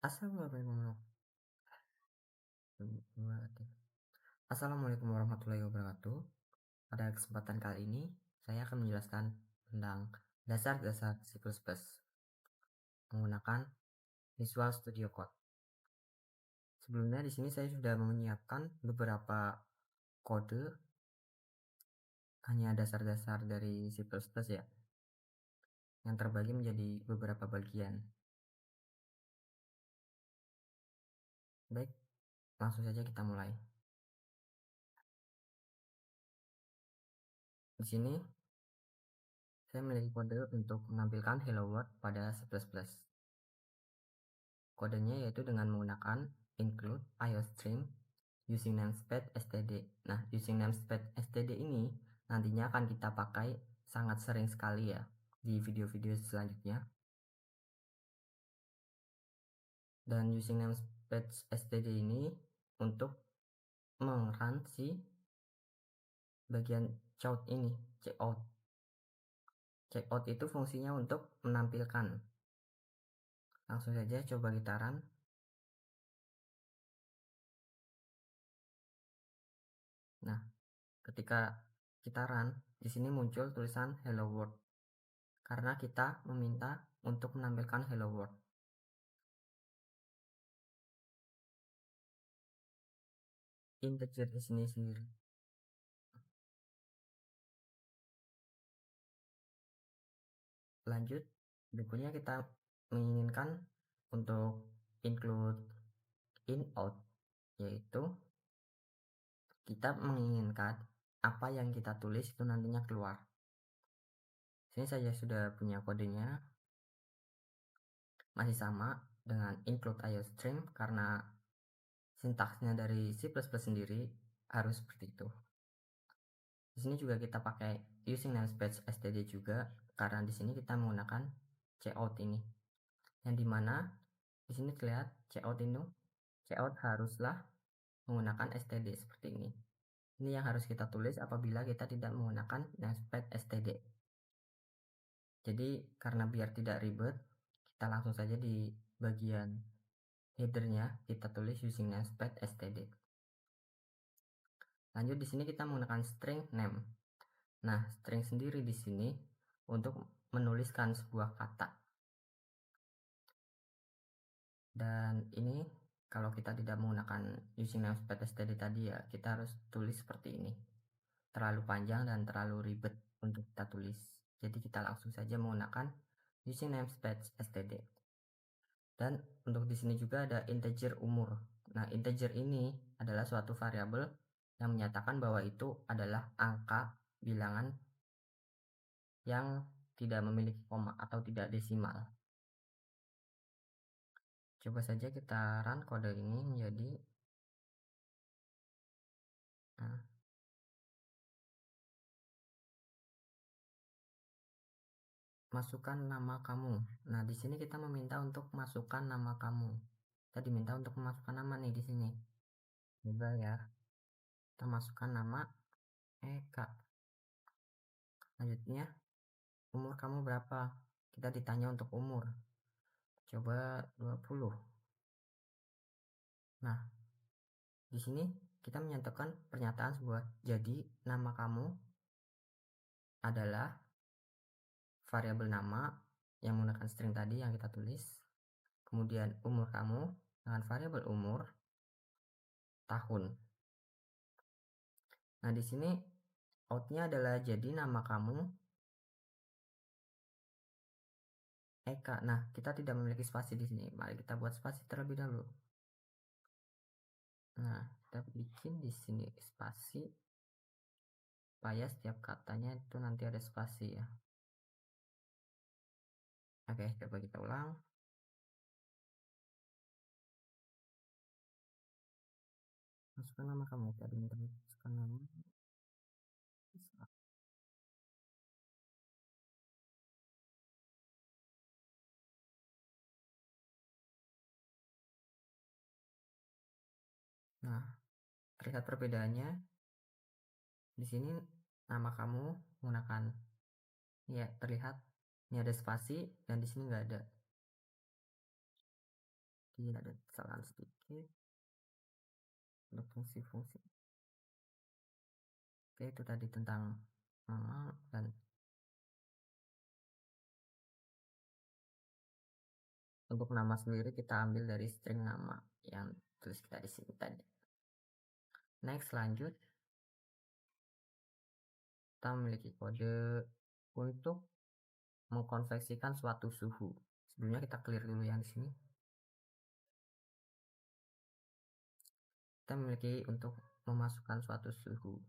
Assalamualaikum warahmatullahi wabarakatuh. Pada kesempatan kali ini, saya akan menjelaskan tentang dasar-dasar C++ menggunakan Visual Studio Code. Sebelumnya di sini saya sudah menyiapkan beberapa kode, hanya dasar-dasar dari C++ ya, yang terbagi menjadi beberapa bagian. Baik, langsung saja kita mulai. Di sini saya memiliki kode untuk menampilkan hello world pada C++. Kodenya yaitu dengan menggunakan include iostream using namespace std. Nah, using namespace std ini nantinya akan kita pakai sangat sering sekali ya di video-video selanjutnya. Dan using namespace std ini untuk mengrun si bagian checkout ini, checkout. Checkout itu fungsinya untuk menampilkan. Langsung saja coba kita run. Nah, ketika kita run, di sini muncul tulisan hello world karena kita meminta untuk menampilkan hello world. Integer di sini sendiri. Lanjut, berikutnya kita menginginkan untuk include in out, yaitu kita menginginkan apa yang kita tulis itu nantinya keluar. Sini saya sudah punya kodenya, masih sama dengan include iostream karena sintaksnya dari C++ sendiri harus seperti itu. Di sini juga kita pakai using namespace std juga karena di sini kita menggunakan cout ini, yang dimana di sini terlihat cout haruslah menggunakan std seperti ini. Ini yang harus kita tulis apabila kita tidak menggunakan namespace std. Jadi karena biar tidak ribet, kita langsung saja di bagian headernya kita tulis using namespace std. Lanjut di sini kita menggunakan string name. Nah, string sendiri di sini untuk menuliskan sebuah kata. Dan ini kalau kita tidak menggunakan using namespace std tadi ya, kita harus tulis seperti ini. Terlalu panjang dan terlalu ribet untuk kita tulis. Jadi kita langsung saja menggunakan using namespace std. Dan untuk di sini juga ada integer umur. Nah, integer ini adalah suatu variabel yang menyatakan bahwa itu adalah angka bilangan yang tidak memiliki koma atau tidak desimal. Coba saja kita run kode ini menjadi masukkan nama kamu. Nah, di sini kita meminta untuk masukkan nama kamu. Kita diminta untuk memasukkan nama nih di sini. Coba ya. Kita masukkan nama Eka. Lanjutnya, umur kamu berapa? Kita ditanya untuk umur. Coba 20. Nah, di sini kita menyatakan pernyataan sebuah. Jadi, nama kamu adalah variabel nama yang menggunakan string tadi yang kita tulis. Kemudian umur kamu dengan variabel umur tahun. Nah, di sini outnya adalah jadi nama kamu Eka. Nah, kita tidak memiliki spasi di sini. Mari kita buat spasi terlebih dahulu. Nah, kita bikin di sini spasi supaya setiap katanya itu nanti ada spasi ya. Oke, coba kita ulang. Masukkan nama kamu. Tadi minta masukkan nama. Nah, terlihat perbedaannya. Di sini nama kamu menggunakan ya, terlihat ini ada spasi dan di sini nggak ada. Tidak ada kesalahan sedikit untuk fungsi-fungsi. Oke, itu tadi tentang nama. Dan untuk nama sendiri kita ambil dari string nama yang tulis kita di sini tadi. Next, lanjut. Kita memiliki kode untuk mengkonversikan suatu suhu. Sebelumnya kita clear dulu yang di sini. Kita memiliki untuk memasukkan suatu suhu.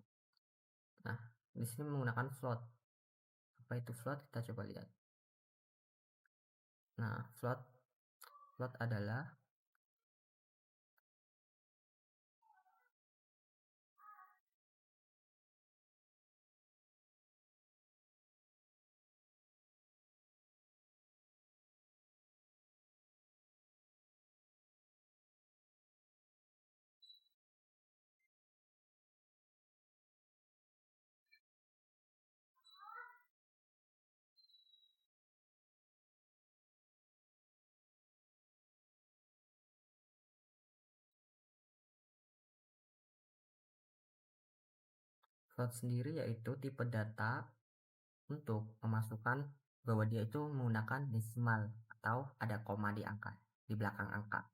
Nah, di sini menggunakan float. Apa itu float? Kita coba lihat. Nah, float adalah float sendiri yaitu tipe data untuk memasukkan bahwa dia itu menggunakan desimal atau ada koma di angka di belakang angka.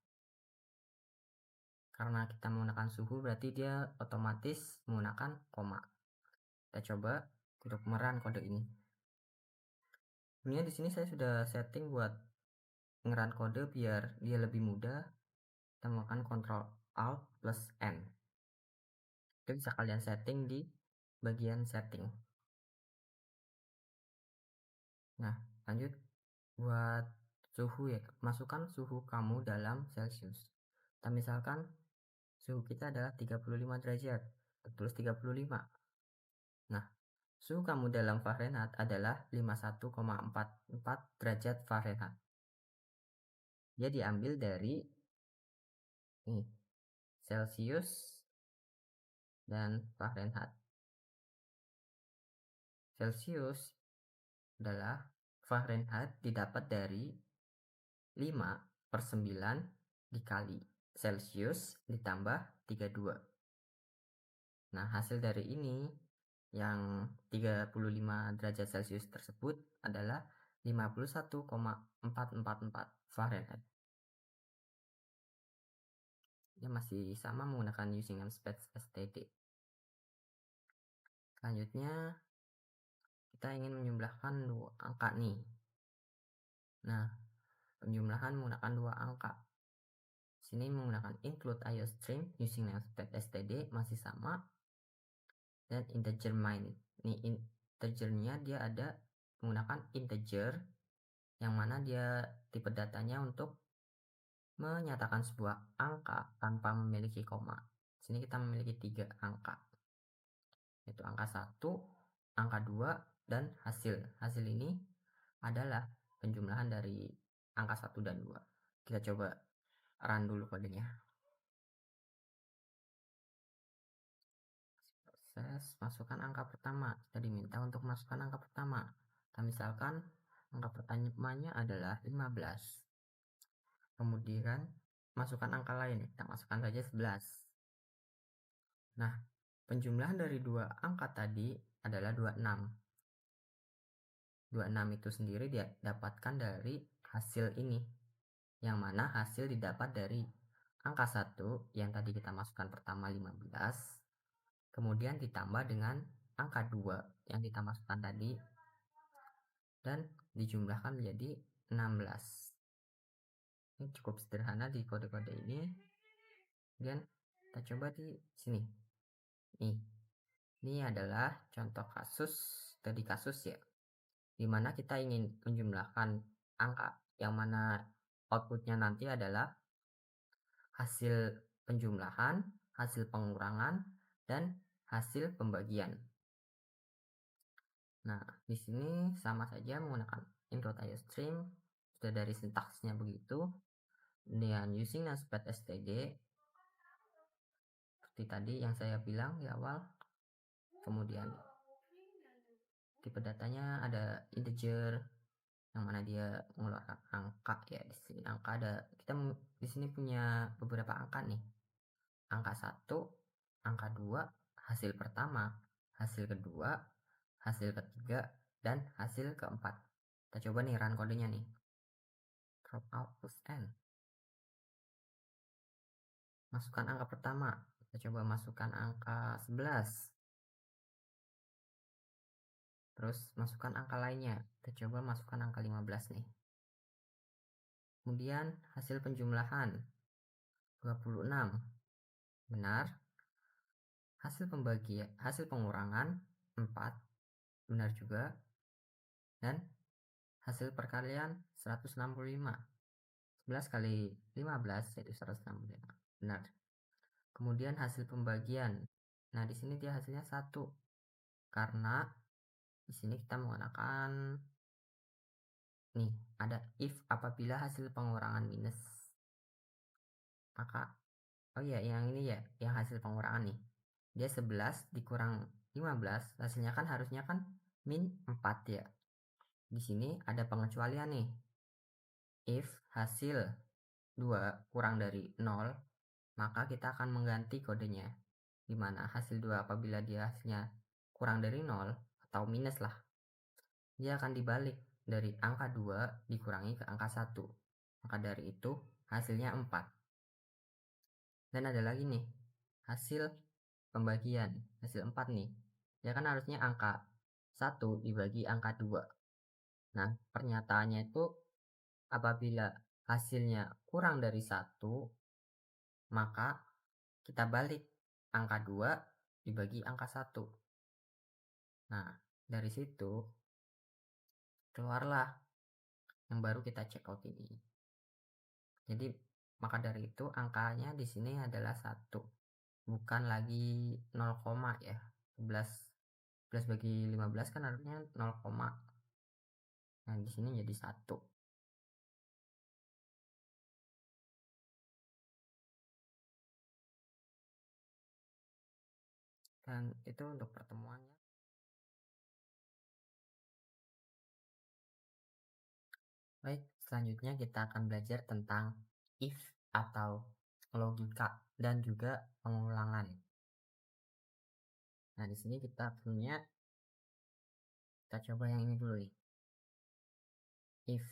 Karena kita menggunakan suhu berarti dia otomatis menggunakan koma. Kita coba untuk meran kode ini. Sebenarnya di sini saya sudah setting buat ngeran kode biar dia lebih mudah. Kita melakukan Ctrl Alt plus N. Itu bisa kalian setting di bagian setting. Nah, lanjut buat suhu ya. Masukkan suhu kamu dalam Celsius. Kita misalkan suhu kita adalah 35 derajat. Tulis 35. Nah, suhu kamu dalam Fahrenheit adalah 51,44 derajat Fahrenheit. Dia diambil dari nih, Celsius dan Fahrenheit. Celsius adalah Fahrenheit didapat dari 5/9 dikali Celsius ditambah 32. Nah, hasil dari ini yang 35 derajat Celcius tersebut adalah 51,444 Fahrenheit. Dia masih sama menggunakan using namespace std. Selanjutnya kita ingin menjumlahkan dua angka nih. Nah, penjumlahan menggunakan dua angka. Sini menggunakan include iostream using namespace std masih sama. Dan integer main. Ini integernya dia ada menggunakan integer yang mana dia tipe datanya untuk menyatakan sebuah angka tanpa memiliki koma. Sini kita memiliki 3 angka, yaitu angka 1, angka 2, dan hasil. Hasil ini adalah penjumlahan dari angka 1 dan 2. Kita coba run dulu kodenya. Proses masukkan angka pertama. Kita diminta untuk masukkan angka pertama. Kita misalkan angka pertamanya adalah 15. Kemudian masukkan angka lain. Kita masukkan saja 11. Nah, penjumlahan dari dua angka tadi adalah 26. 26 itu sendiri dia dapatkan dari hasil ini. Yang mana hasil didapat dari angka 1 yang tadi kita masukkan pertama 15. Kemudian ditambah dengan angka 2 yang kita masukkan tadi. Dan dijumlahkan menjadi 16. Ini cukup sederhana di kode-kode ini. Kemudian kita coba di sini. Nih, ini adalah contoh kasus, tadi kasus ya, dimana kita ingin menjumlahkan angka yang mana outputnya nanti adalah hasil penjumlahan, hasil pengurangan, dan hasil pembagian. Nah, di sini sama saja menggunakan include iostream, sudah dari sintaksnya begitu. Dengan using namespace std seperti tadi yang saya bilang di awal. Kemudian tipe datanya ada integer, yang mana dia mengeluarkan angka ya. Di sini angka ada, kita di sini punya beberapa angka nih. Angka 1, angka 2, hasil pertama, hasil kedua, hasil ketiga, dan hasil keempat. Kita coba nih run kodenya nih. Drop out plus n. Masukkan angka pertama. Kita coba masukkan angka 11. Terus masukkan angka lainnya. Kita coba masukkan angka 15 nih. Kemudian hasil penjumlahan 26. Benar. Hasil pembagian, hasil pengurangan 4. Benar juga. Dan hasil perkalian 165. 11 kali 15 yaitu 165. Benar. Kemudian hasil pembagian. Nah, di sini dia hasilnya 1. Karena di sini kita menggunakan nih, ada if apabila hasil pengurangan minus. Maka oh iya, yang ini ya, yang hasil pengurangan nih. Dia 11 dikurang 15, hasilnya kan harusnya kan min 4 ya. Di sini ada pengecualian nih. If hasil 2 kurang dari 0, maka kita akan mengganti kodenya. Dimana hasil 2 apabila dia hasilnya kurang dari 0 atau minus lah, dia akan dibalik dari angka 2 dikurangi ke angka 1. Maka dari itu hasilnya 4. Dan ada lagi nih, hasil pembagian, hasil 4 nih. Dia kan harusnya angka 1 dibagi angka 2. Nah, pernyataannya itu apabila hasilnya kurang dari 1, maka kita balik angka 2 dibagi angka 1. Nah, dari situ keluarlah yang baru kita check out ini. Jadi, maka dari itu angkanya di sini adalah 1. Bukan lagi 0, ya. 11 bagi 15 kan harusnya 0, nah di sini jadi 1. Dan itu untuk pertemuannya. Baik, selanjutnya kita akan belajar tentang if atau logika dan juga pengulangan. Nah, di sini kita coba yang ini dulu nih. If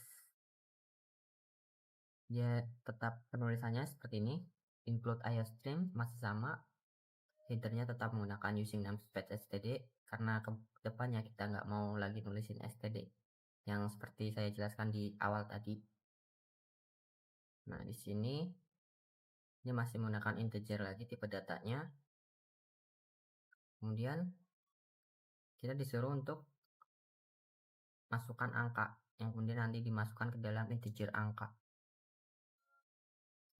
dia tetap penulisannya seperti ini, include IOStream masih sama, headernya tetap menggunakan using namespace std karena ke depannya kita nggak mau lagi nulisin std yang seperti saya jelaskan di awal tadi. Nah, di sini dia masih menggunakan integer lagi tipe datanya. Kemudian kita disuruh untuk masukkan angka yang kemudian nanti dimasukkan ke dalam integer angka.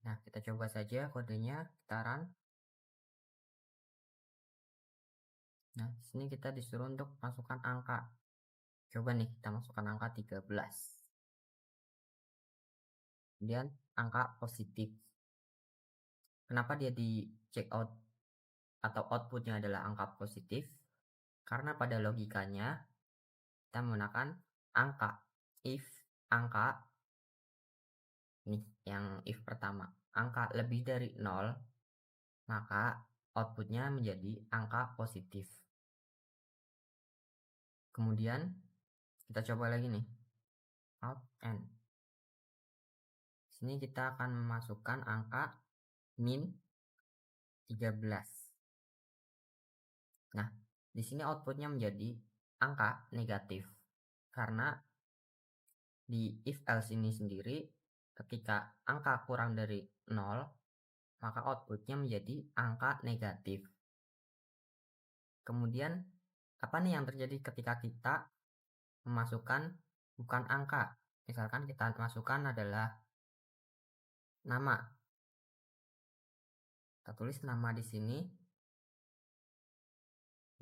Nah, kita coba saja kodenya, kita run. Nah, di sini kita disuruh untuk masukkan angka. Coba nih kita masukkan angka 13. Kemudian angka positif. Kenapa dia di check out atau outputnya adalah angka positif? Karena pada logikanya kita menggunakan angka. If angka nih yang if pertama, angka lebih dari 0, maka outputnya menjadi angka positif. Kemudian kita coba lagi nih, out n. Sini kita akan memasukkan angka min 13. Nah, di sini outputnya menjadi angka negatif karena di if else ini sendiri ketika angka kurang dari 0, maka outputnya menjadi angka negatif. Kemudian apa nih yang terjadi ketika kita memasukkan bukan angka? Misalkan kita masukkan adalah nama. Kita tulis nama di sini.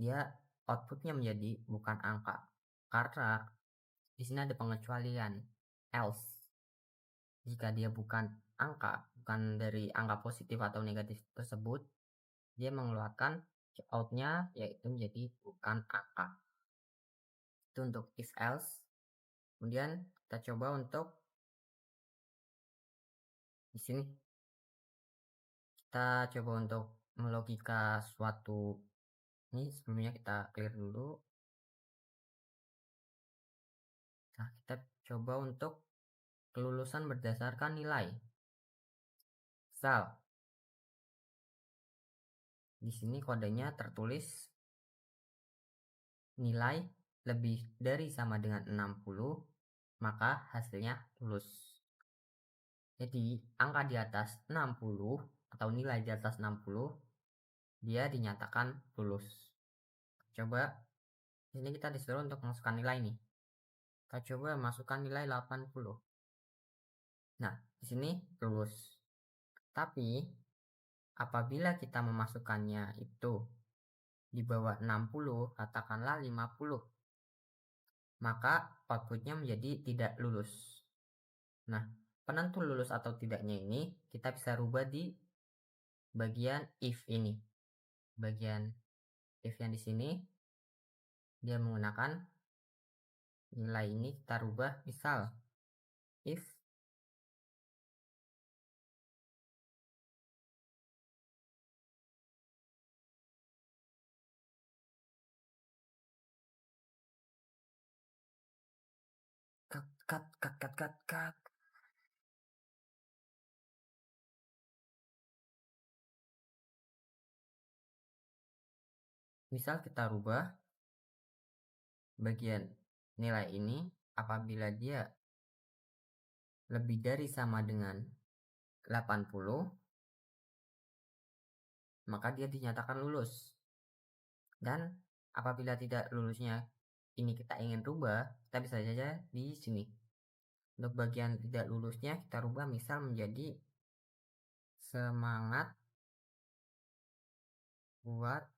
Dia outputnya menjadi bukan angka. Karena di sini ada pengecualian else. Jika dia bukan angka, bukan dari angka positif atau negatif tersebut, dia mengeluarkan outnya yaitu menjadi bukan angka. Itu untuk if else. Kemudian Kita coba untuk di sini kita coba untuk melogika suatu ini sebelumnya kita clear dulu. Nah, kita coba untuk kelulusan berdasarkan nilai. Misal di sini kodenya tertulis nilai lebih dari sama dengan 60, maka hasilnya lulus. Jadi, angka di atas 60 atau nilai di atas 60 dia dinyatakan lulus. Coba di sini kita disuruh untuk masukkan nilai nih. Kita coba masukkan nilai 80. Nah, di sini lulus. Tapi apabila kita memasukkannya itu di bawah 60, katakanlah 50, maka outputnya menjadi tidak lulus. Nah, penentu lulus atau tidaknya ini kita bisa rubah di bagian if ini. Bagian if yang di sini dia menggunakan nilai ini kita rubah, misal if cut. Misal kita rubah bagian nilai ini apabila dia lebih dari sama dengan 80, maka dia dinyatakan lulus. Dan apabila tidak lulusnya ini kita ingin rubah, kita bisa saja di sini. Untuk bagian tidak lulusnya kita rubah misal menjadi semangat buat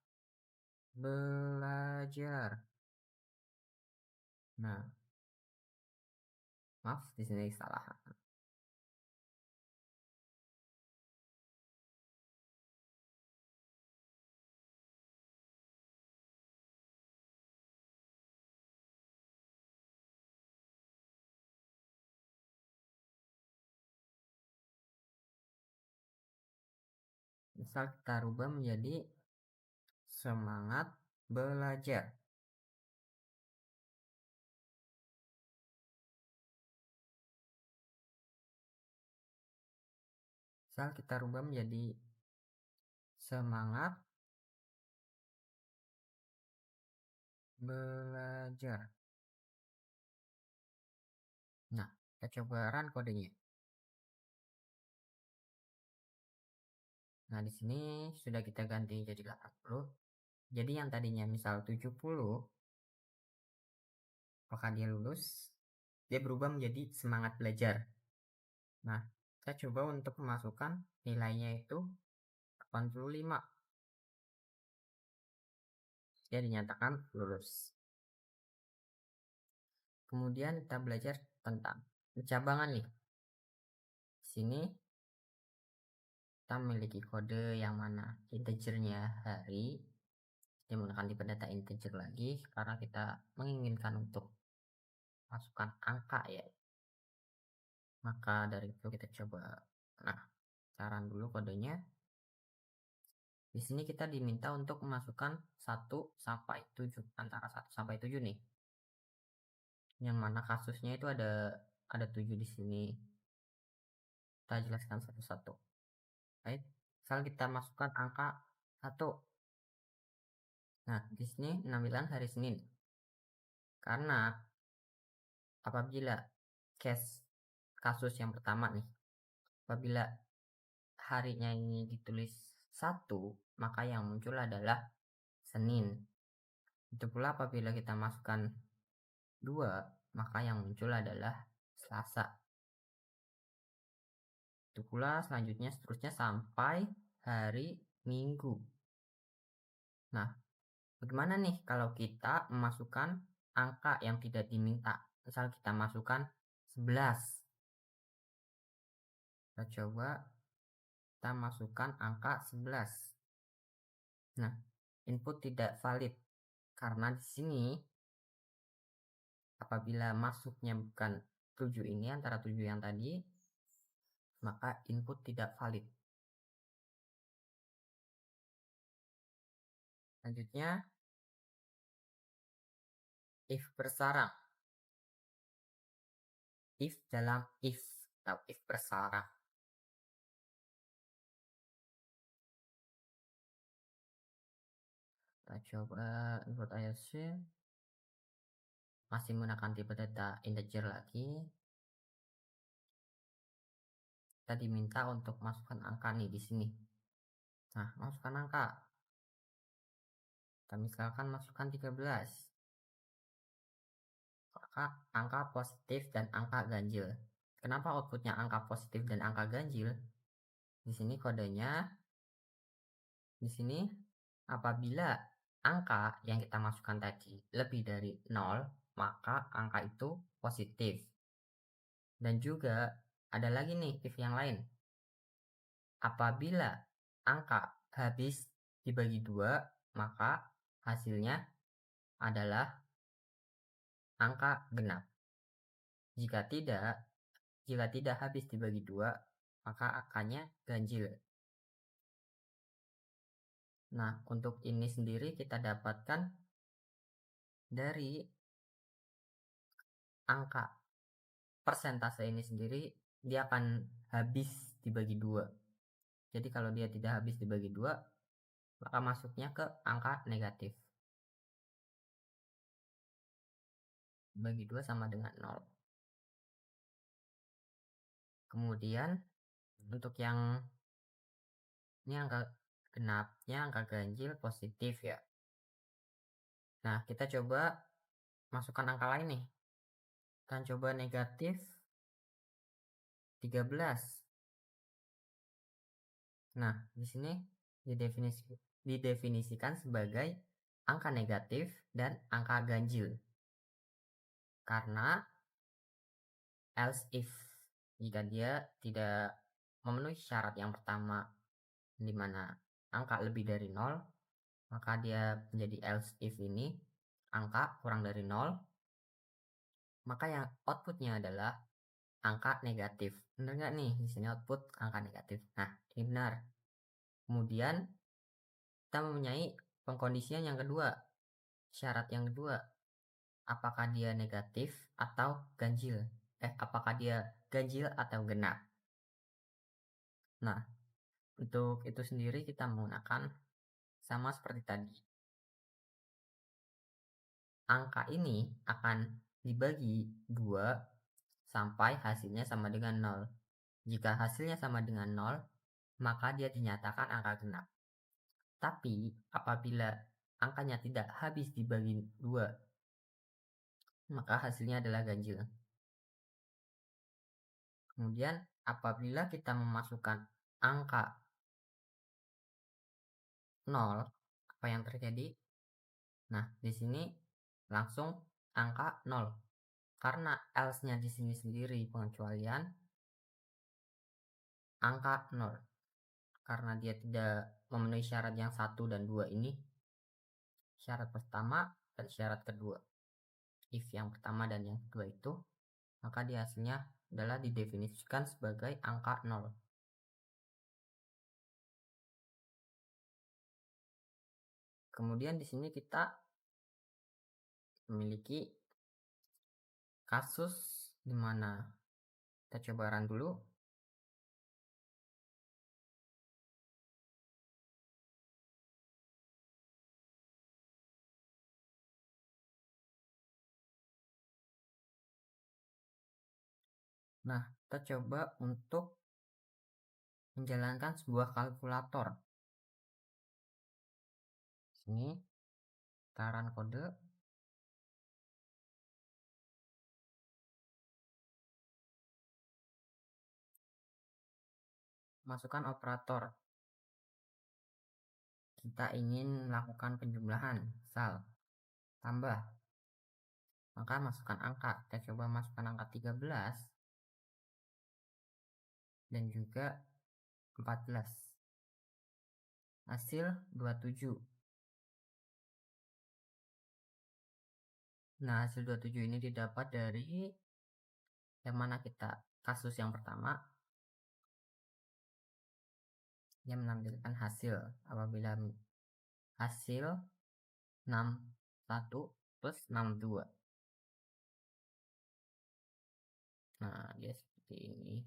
belajar. Nah, maaf di sini salah. Misal kita rubah menjadi semangat belajar. Misal kita rubah menjadi semangat belajar. Nah, kita coba run kodenya. Nah, di sini sudah kita ganti jadi 80. Jadi yang tadinya misal 70, apakah dia lulus? Dia berubah menjadi semangat belajar. Nah, kita coba untuk memasukkan nilainya itu 85. Dia dinyatakan lulus. Kemudian kita belajar tentang pencabangan nih. Di sini kita memiliki kode yang mana integernya hari. Dia menggunakan tipe data integer lagi karena kita menginginkan untuk masukkan angka ya. Maka dari itu kita coba. Nah, cara dulu kodenya. Di sini kita diminta untuk memasukkan 1 sampai 7, antara 1 sampai 7 nih. Yang mana kasusnya itu ada 7 di sini. Kita jelaskan satu-satu. Baik, misal kita masukkan angka 1. Nah, di sini penampilan hari Senin. Karena apabila kasus yang pertama nih, apabila harinya ini ditulis 1, maka yang muncul adalah Senin. Itu pula apabila kita masukkan 2, maka yang muncul adalah Selasa. Itu pula selanjutnya seterusnya sampai hari Minggu. Nah, bagaimana nih kalau kita memasukkan angka yang tidak diminta? Misal kita masukkan 11. Kita coba kita masukkan angka 11. Nah, input tidak valid karena di sini apabila masuknya bukan 7 ini antara 7 yang tadi, maka input tidak valid. Selanjutnya, if bersarang. If dalam if atau if bersarang. Kita coba input IOSIM. Masih menggunakan tipe data integer lagi. Kita diminta untuk masukkan angka nih di sini. Nah, masukkan angka. Kita misalkan masukkan 13. Maka angka positif dan angka ganjil. Kenapa outputnya angka positif dan angka ganjil? Di sini kodenya, di sini apabila angka yang kita masukkan tadi lebih dari 0, maka angka itu positif. Dan juga ada lagi nih if yang lain. Apabila angka habis dibagi 2, maka hasilnya adalah angka genap. Jika tidak habis dibagi 2, maka angkanya ganjil. Nah, untuk ini sendiri kita dapatkan dari angka persentase ini sendiri, dia akan habis dibagi 2. Jadi kalau dia tidak habis dibagi 2, maka masuknya ke angka negatif. Bagi 2 sama dengan 0. Kemudian untuk yang ini angka genapnya, angka ganjil positif ya. Nah, kita coba masukkan angka lain nih. Kita coba negatif 13. Nah, di sini didefinisikan sebagai angka negatif dan angka ganjil. Karena else if, jika dia tidak memenuhi syarat yang pertama, di mana angka lebih dari 0, maka dia menjadi else if ini angka kurang dari 0, maka yang outputnya adalah angka negatif. Benar nggak nih? Di sini output angka negatif. Nah, ini benar. Kemudian kita mempunyai pengkondisian yang kedua. Syarat yang kedua, apakah dia negatif atau ganjil? Apakah dia ganjil atau genap? Nah, untuk itu sendiri kita menggunakan sama seperti tadi. Angka ini akan dibagi 2 sampai hasilnya sama dengan 0. Jika hasilnya sama dengan 0, maka dia dinyatakan angka genap. Tapi apabila angkanya tidak habis dibagi 2, maka hasilnya adalah ganjil. Kemudian apabila kita memasukkan angka 0, apa yang terjadi? Nah, di sini langsung angka 0. Karena else-nya di sini sendiri pengecualian angka 0. Karena dia tidak memenuhi syarat yang 1 dan 2 ini, syarat pertama dan syarat kedua. If yang pertama dan yang kedua itu, maka di hasilnya adalah didefinisikan sebagai angka 0. Kemudian di sini kita memiliki kasus di mana kita coba run dulu. Nah, kita coba untuk menjalankan sebuah kalkulator. Sini kita run kode. Masukkan operator. Kita ingin melakukan penjumlahan, misal tambah. Maka masukkan angka. Kita coba masukkan angka 13 dan juga 14. Hasil 27. Nah, hasil 27 ini didapat dari yang mana kita kasus yang pertama dia menampilkan hasil apabila hasil 61 plus 62. Nah, dia seperti ini.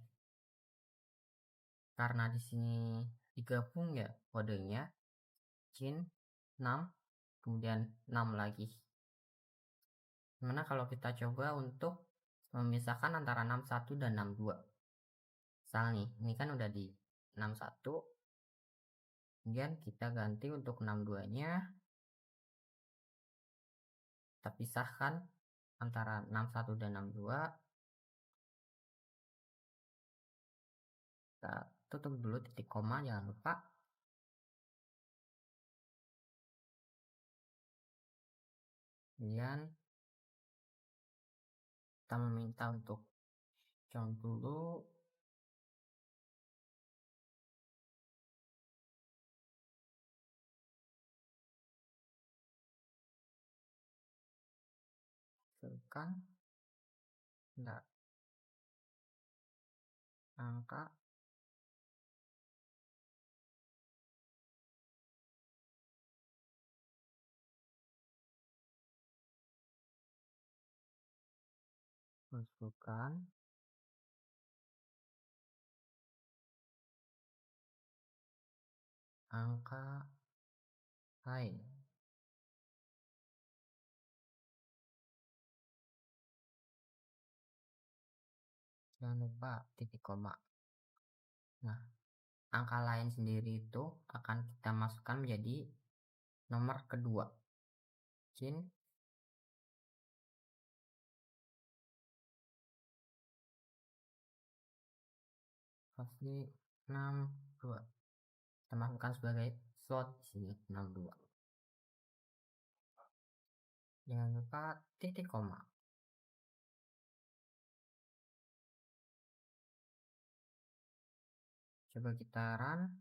Karena di sini digabung ya kodenya Cin 6 kemudian 6 lagi. Gimana kalau kita coba untuk memisahkan antara 61 dan 62. Misal nih, ini kan udah di 61. Kemudian kita ganti untuk 62-nya. Kita pisahkan antara 61 dan 62. Kita tutup dulu titik koma, jangan lupa. Kemudian kita meminta untuk count dulu. Masukkan angka masukkan angka lain. Jangan lupa titik koma. Nah, angka lain sendiri itu akan kita masukkan menjadi nomor kedua. Cin pasti 62. Kita masukkan sebagai slot di sini 62. Jangan lupa titik koma. Coba kita run.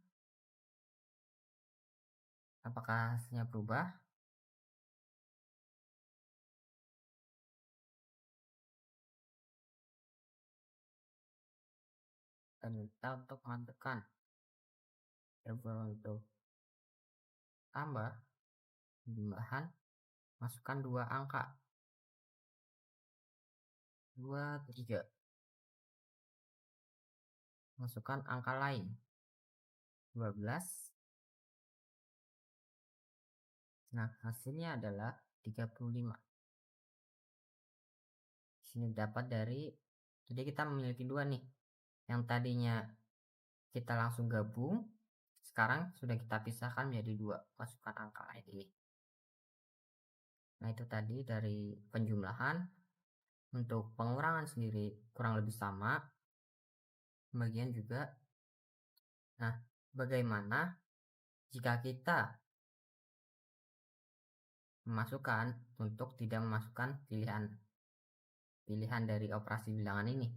Apakah hasilnya berubah? Dan kita untuk menentukan untuk tambah jumlahan, masukkan 2 angka 2, 3. Masukkan angka lain 12. Nah, hasilnya adalah 35. Sini dapat dari, jadi kita memiliki 2 nih. Yang tadinya kita langsung gabung, sekarang sudah kita pisahkan menjadi 2. Masukkan angka lain ini. Nah, itu tadi dari penjumlahan. Untuk pengurangan sendiri kurang lebih sama. Bagian juga. Nah, bagaimana jika kita memasukkan untuk tidak memasukkan pilihan dari operasi bilangan ini?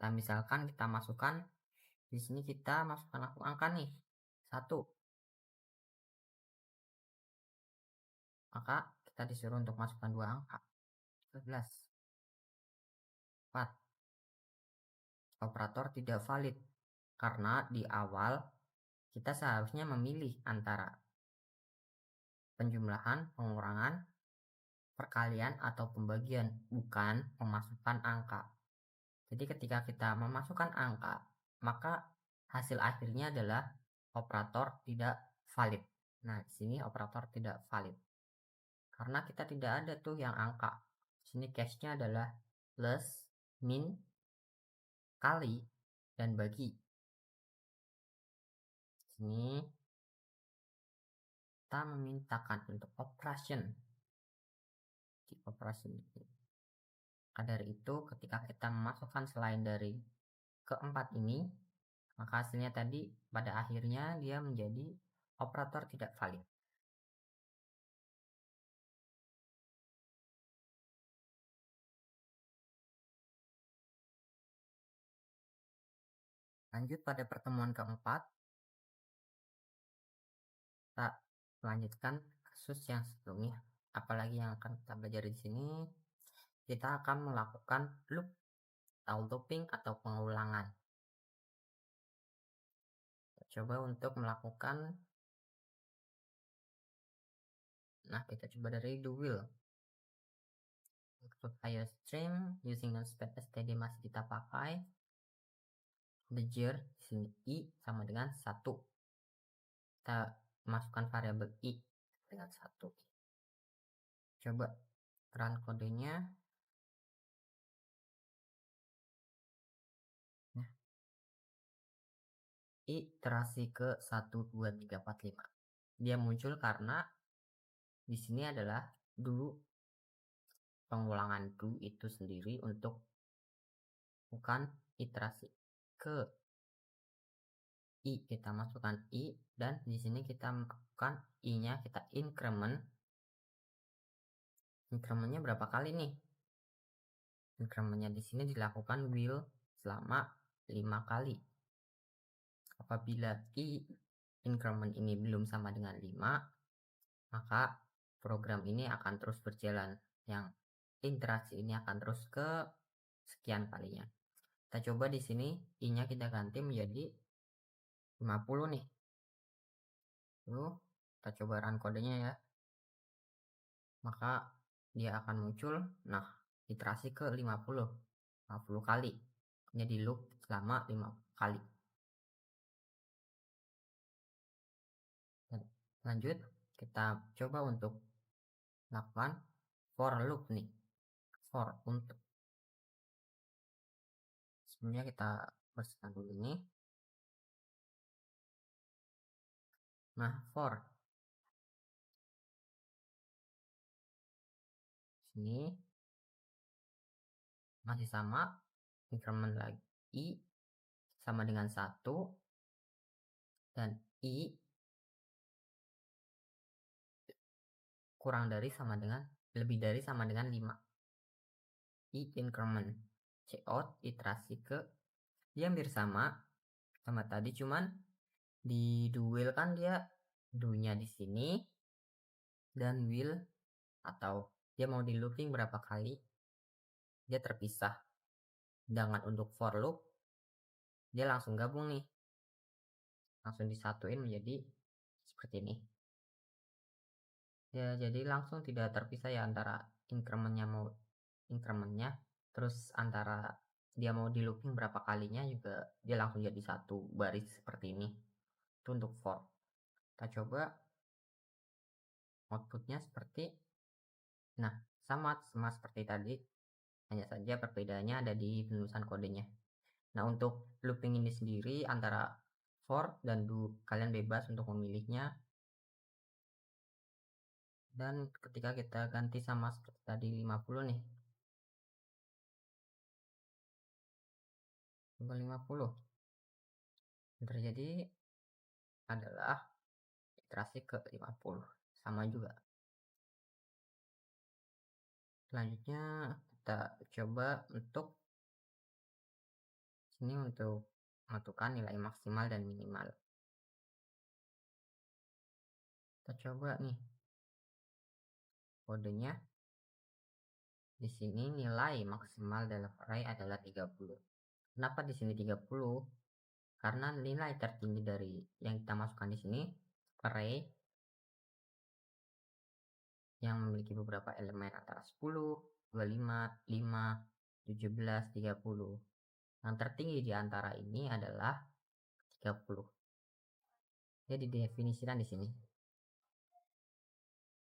Nah, misalkan kita masukkan di sini, kita masukkan angka nih 1, maka kita disuruh untuk masukkan 2 angka 11, 4. Operator tidak valid karena di awal kita seharusnya memilih antara penjumlahan, pengurangan, perkalian atau pembagian, bukan memasukkan angka. Jadi ketika kita memasukkan angka, maka hasil akhirnya adalah operator tidak valid. Nah, di sini operator tidak valid karena kita tidak ada tuh yang angka. Di sini case-nya adalah plus, min, kali, dan bagi. Di sini kita memintakan untuk operation di operation. Maka dari itu ketika kita memasukkan selain dari keempat ini, maka hasilnya tadi pada akhirnya dia menjadi operator tidak valid. Lanjut pada pertemuan keempat, kita lanjutkan kasus yang sebelumnya. Apalagi yang akan kita belajar di sini, kita akan melakukan loop atau looping atau pengulangan. Coba untuk melakukan, nah kita coba dari do will. Include IOStream using Notepad std masih kita pakai. The year di sini i sama dengan 1. Kita masukkan variabel i dengan 1. Coba run kodenya. Nah, iterasi ke 1 2 3 4 5. Dia muncul karena di sini adalah do, pengulangan do itu sendiri untuk bukan iterasi ke i, kita masukkan i, dan di sini kita masukkan i-nya, kita incrementnya berapa kali nih? Incrementnya di sini dilakukan will selama 5 kali. Apabila i increment ini belum sama dengan 5, maka program ini akan terus berjalan. Yang iterasi ini akan terus ke sekian kalinya. Kita coba di sini i-nya kita ganti menjadi 50 nih. Lalu kita coba run kodenya ya. Maka dia akan muncul, nah iterasi ke 50 kali. Jadi loop selama 5 kali. Dan lanjut kita coba untuk lakukan for loop nih. For untuk sebelumnya kita bersihkan dulu ini. Nah, for sini masih sama, increment lagi i sama dengan 1 dan i kurang dari sama dengan lebih dari sama dengan 5. I increment cout iterasi ke, dia hampir sama tadi, cuman di duel kan dia do-nya di sini dan will atau dia mau di looping berapa kali dia terpisah. Sedangkan untuk for loop dia langsung gabung nih, langsung disatuin menjadi seperti ini ya, jadi langsung tidak terpisah ya antara incrementnya terus antara dia mau di looping berapa kalinya juga dia langsung jadi satu baris seperti ini. Itu untuk for. Kita coba outputnya seperti, nah sama seperti tadi, hanya saja perbedaannya ada di penulisan kodenya. Nah, untuk looping ini sendiri antara for dan do kalian bebas untuk memilihnya. Dan ketika kita ganti sama seperti tadi 50 nih, coba 50 yang terjadi adalah iterasi ke 50 sama juga. Selanjutnya kita coba untuk sini untuk menentukan nilai maksimal dan minimal. Kita coba nih kodenya. Di sini nilai maksimal dalam array adalah 30. Kenapa di sini 30? Karena nilai tertinggi dari yang kita masukkan di sini array yang memiliki beberapa elemen antara 10, 25, 5, 17, 30. Yang tertinggi di antara ini adalah 30. Jadi didefinisikan di sini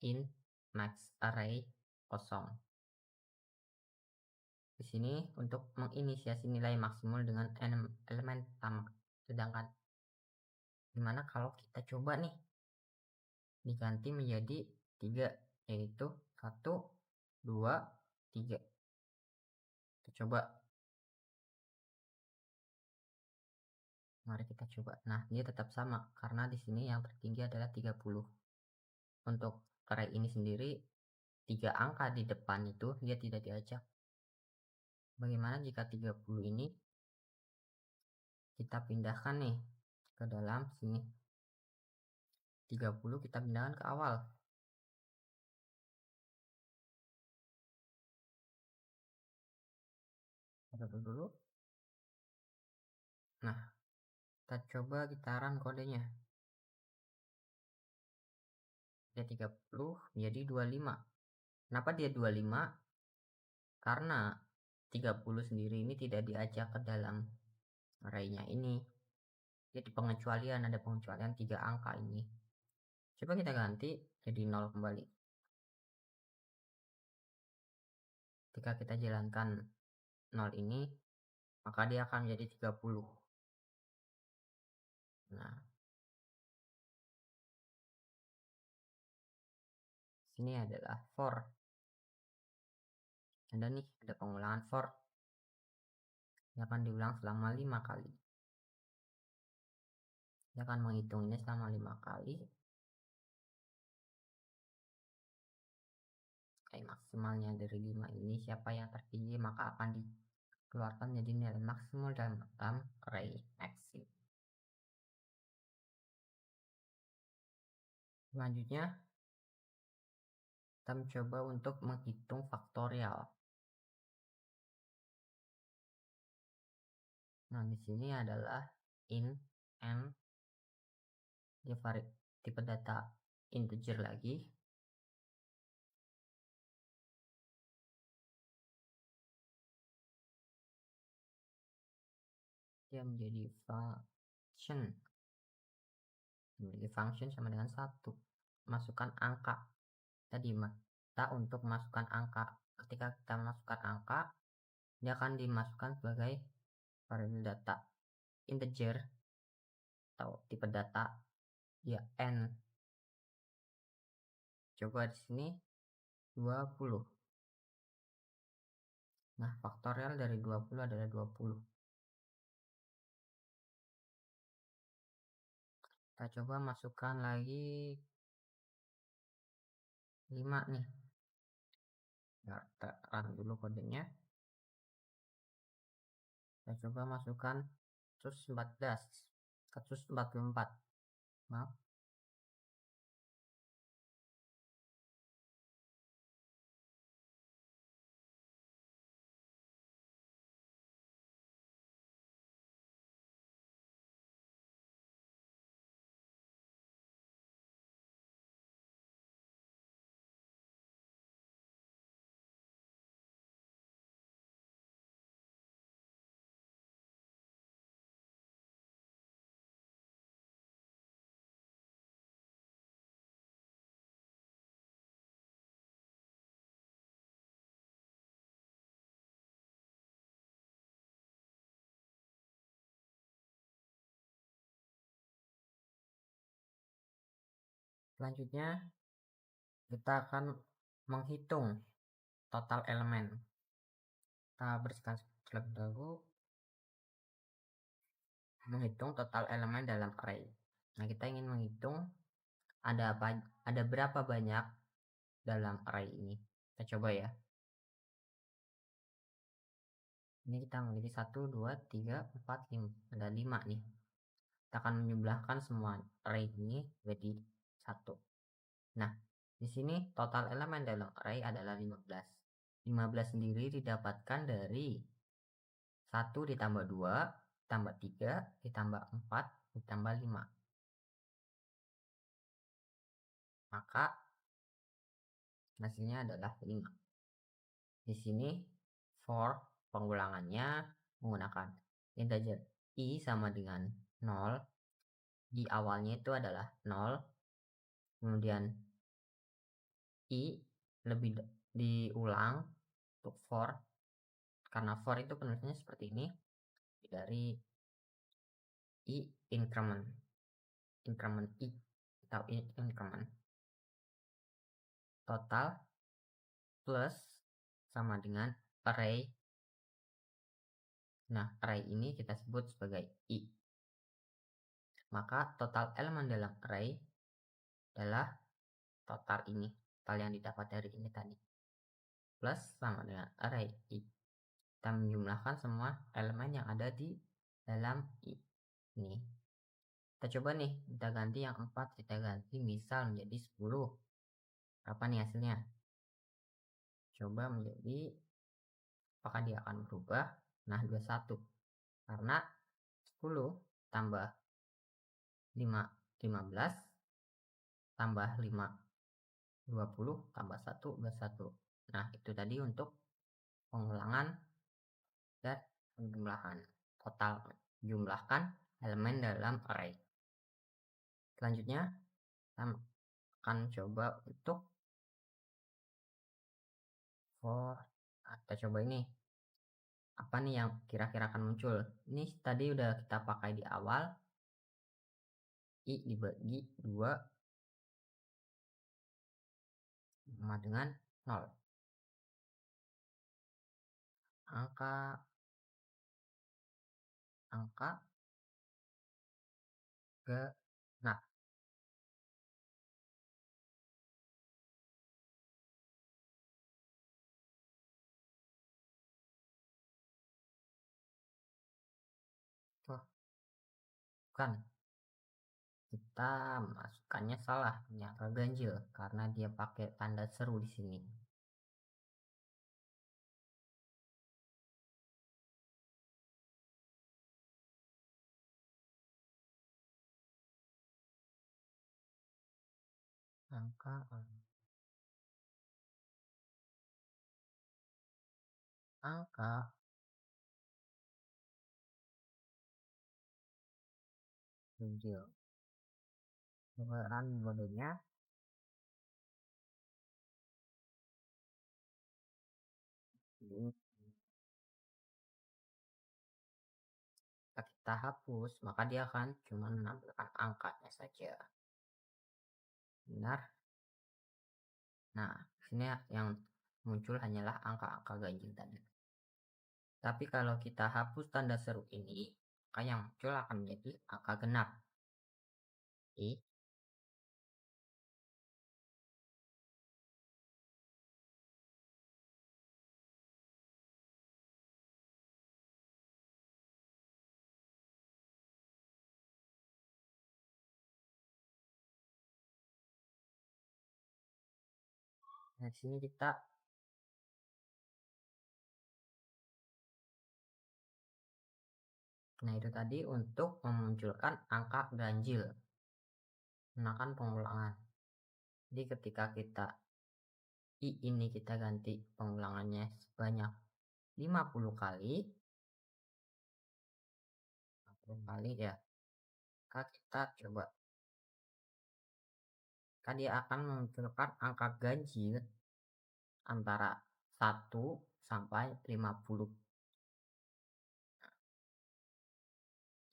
int max array kosong. Di sini untuk menginisiasi nilai maksimal dengan elemen pertama. Sedangkan gimana kalau kita coba nih diganti menjadi 3, yaitu 1, 2, 3. Kita coba. Mari kita coba. Nah, dia tetap sama karena di sini yang tertinggi adalah 30. Untuk array ini sendiri 3 angka di depan itu dia tidak diajak. Bagaimana jika 30 ini kita pindahkan nih ke dalam sini? 30 kita pindahkan ke awal. Tutup dulu. Nah, kita coba kita run kodenya. Dia 30 menjadi 25. Kenapa dia 25? Karena 30 sendiri ini tidak diajak ke dalam array-nya ini. Jadi pengecualian, ada pengecualian 3 angka ini. Coba kita ganti jadi 0 kembali. Ketika kita jalankan 0 ini, maka dia akan menjadi 30. Nah, sini adalah for. Ada nih, ada pengulangan for. Ini akan diulang selama 5 kali. Dia akan menghitung ini selama 5 kali. Maksimalnya dari 5 ini siapa yang terpilih maka akan dikeluarkan menjadi nilai maksimal dalam array maxim. Selanjutnya kita mencoba untuk menghitung faktorial. Nah, di sini adalah int n, dia tipe data integer lagi. Dia menjadi function. Menjadi function sama dengan 1. Masukkan angka. Tadi kita untuk masukkan angka. Ketika kita masukkan angka, dia akan dimasukkan sebagai variabel data integer atau tipe data ya n. Coba di sini 20. Nah, faktorial dari 20 adalah 20. Kita coba masukkan lagi 5 nih. Nah, kita run dulu kodenya. Kita coba masukkan 144. Maaf. Selanjutnya kita akan menghitung total elemen. Kita bersihkan terlebih dahulu. Menghitung total elemen dalam array. Nah, kita ingin menghitung ada berapa banyak dalam array ini. Kita coba ya. Ini kita memiliki 1, 2, 3, 4, 5. Ada 5 nih. Kita akan menjumlahkan semua array ini jadi 1. Nah, di sini total elemen dalam array adalah 15. 15 sendiri didapatkan dari 1 ditambah 2, ditambah 3, ditambah 4, ditambah 5. Maka hasilnya adalah 5. Di sini for pengulangannya menggunakan integer i sama dengan 0. Di awalnya itu adalah 0. Kemudian i lebih diulang untuk for, karena for itu penulisannya seperti ini, dari i increment i atau increment total plus sama dengan array. Nah, array ini kita sebut sebagai i. Maka total elemen dalam array adalah total ini, total yang didapat dari ini tadi, plus sama dengan array i. Kita menjumlahkan semua elemen yang ada di dalam i ini. Kita coba nih, kita ganti yang 4, kita ganti misal menjadi 10. Berapa nih hasilnya? Coba menjadi, apakah dia akan berubah? Nah, 21. Karena 10 tambah 5, 15, tambah 5, 20, tambah 1, 21. Nah, itu tadi untuk pengulangan dan penjumlahan. Total jumlahkan elemen dalam array. Selanjutnya, kita akan coba untuk kita coba ini. Apa nih yang kira-kira akan muncul? Ini tadi udah kita pakai di awal. I dibagi 2 sama dengan 0. Angka genap. Tuh, bukan. Kita masukkannya salah, angka ganjil karena dia pakai tanda seru di sini. Angka ganjil. Peran modenya ini kita hapus, maka dia akan cuma menampilkan angkanya saja. Benar? Nah, sini yang muncul hanyalah angka-angka ganjil tadi. Tapi kalau kita hapus tanda seru ini, maka yang muncul akan menjadi angka genap. Nah, di sini kita itu tadi untuk memunculkan angka ganjil menggunakan pengulangan. Jadi ketika kita ini kita ganti pengulangannya sebanyak 50 kali ya. Maka kita coba. Dia akan memunculkan angka ganjil antara 1 sampai 50.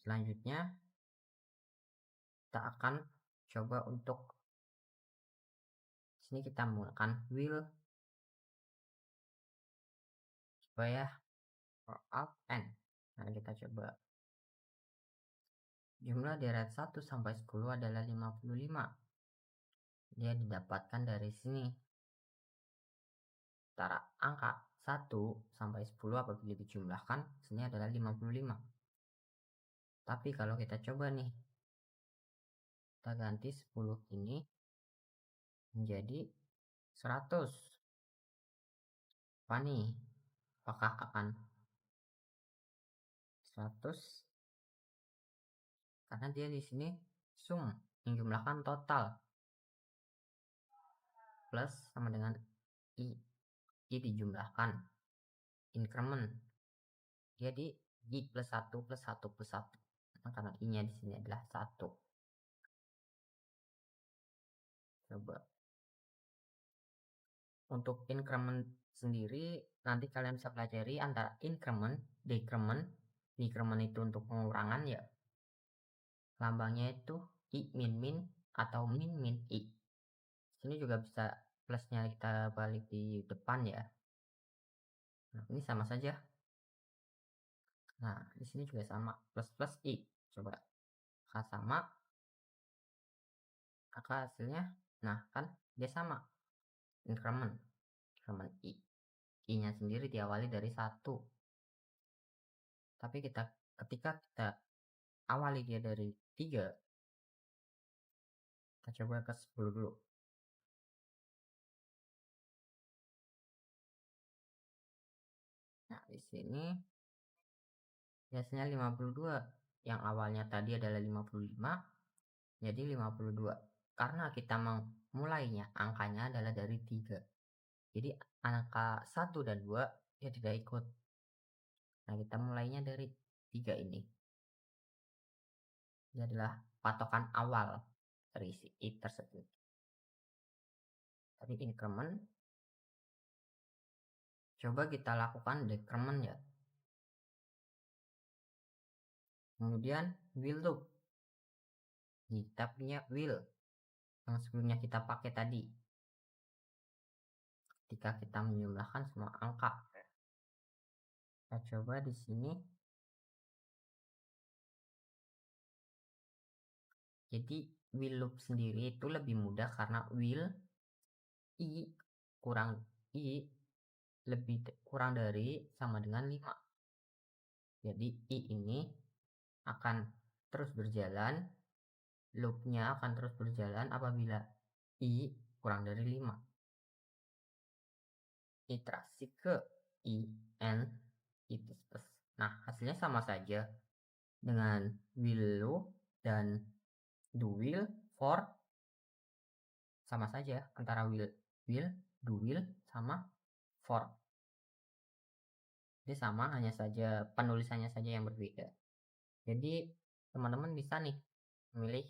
Selanjutnya kita akan coba untuk sini kita menggunakan will supaya for out n. Nah, kita coba. Jumlah deret 1 sampai 10 adalah 55. Dia didapatkan dari sini. Antara angka 1 sampai 10 apabila dijumlahkan, sini adalah 55. Tapi kalau kita coba nih, kita ganti 10 ini menjadi 100. Apa nih? Apakah akan 100? Karena dia di sini sum, menjumlahkan total. Plus sama dengan i. I dijumlahkan. Increment. Jadi i plus 1 plus 1 plus 1. Nah, karena i-nya di sini adalah 1. Coba. Untuk increment sendiri nanti kalian bisa pelajari antara increment, decrement. Decrement itu untuk pengurangan ya. Lambangnya itu i min min atau min min i. Sini juga bisa plusnya kita balik di depan ya. Nah, ini sama saja. Nah, di sini juga sama, plus plus i. Coba sama, maka hasilnya, nah kan dia sama, increment i. I-nya sendiri diawali dari 1. Tapi ketika kita awali dia dari 3, kita coba ke 10 dulu. Nah, di sini biasanya 52. Yang awalnya tadi adalah 55, jadi 52. Karena kita memulainya, angkanya adalah dari 3. Jadi angka 1 dan 2 dia tidak ikut. Nah, kita mulainya dari 3 ini. Ini adalah patokan awal dari si if tersebut. Tadi increment. Coba kita lakukan decrement ya. Kemudian while loop. Kita punya while yang sebelumnya kita pakai tadi. Ketika kita menjumlahkan semua angka. Kita coba di sini. Jadi while loop sendiri itu lebih mudah karena while i kurang i lebih kurang dari sama dengan 5. Jadi i ini akan terus berjalan, loopnya akan terus berjalan apabila i kurang dari 5. Iterasi ke i n itu. Nah, hasilnya sama saja dengan while loop dan do while for, sama saja antara while do while sama for. Jadi sama, hanya saja penulisannya saja yang berbeda. Jadi teman-teman bisa nih memilih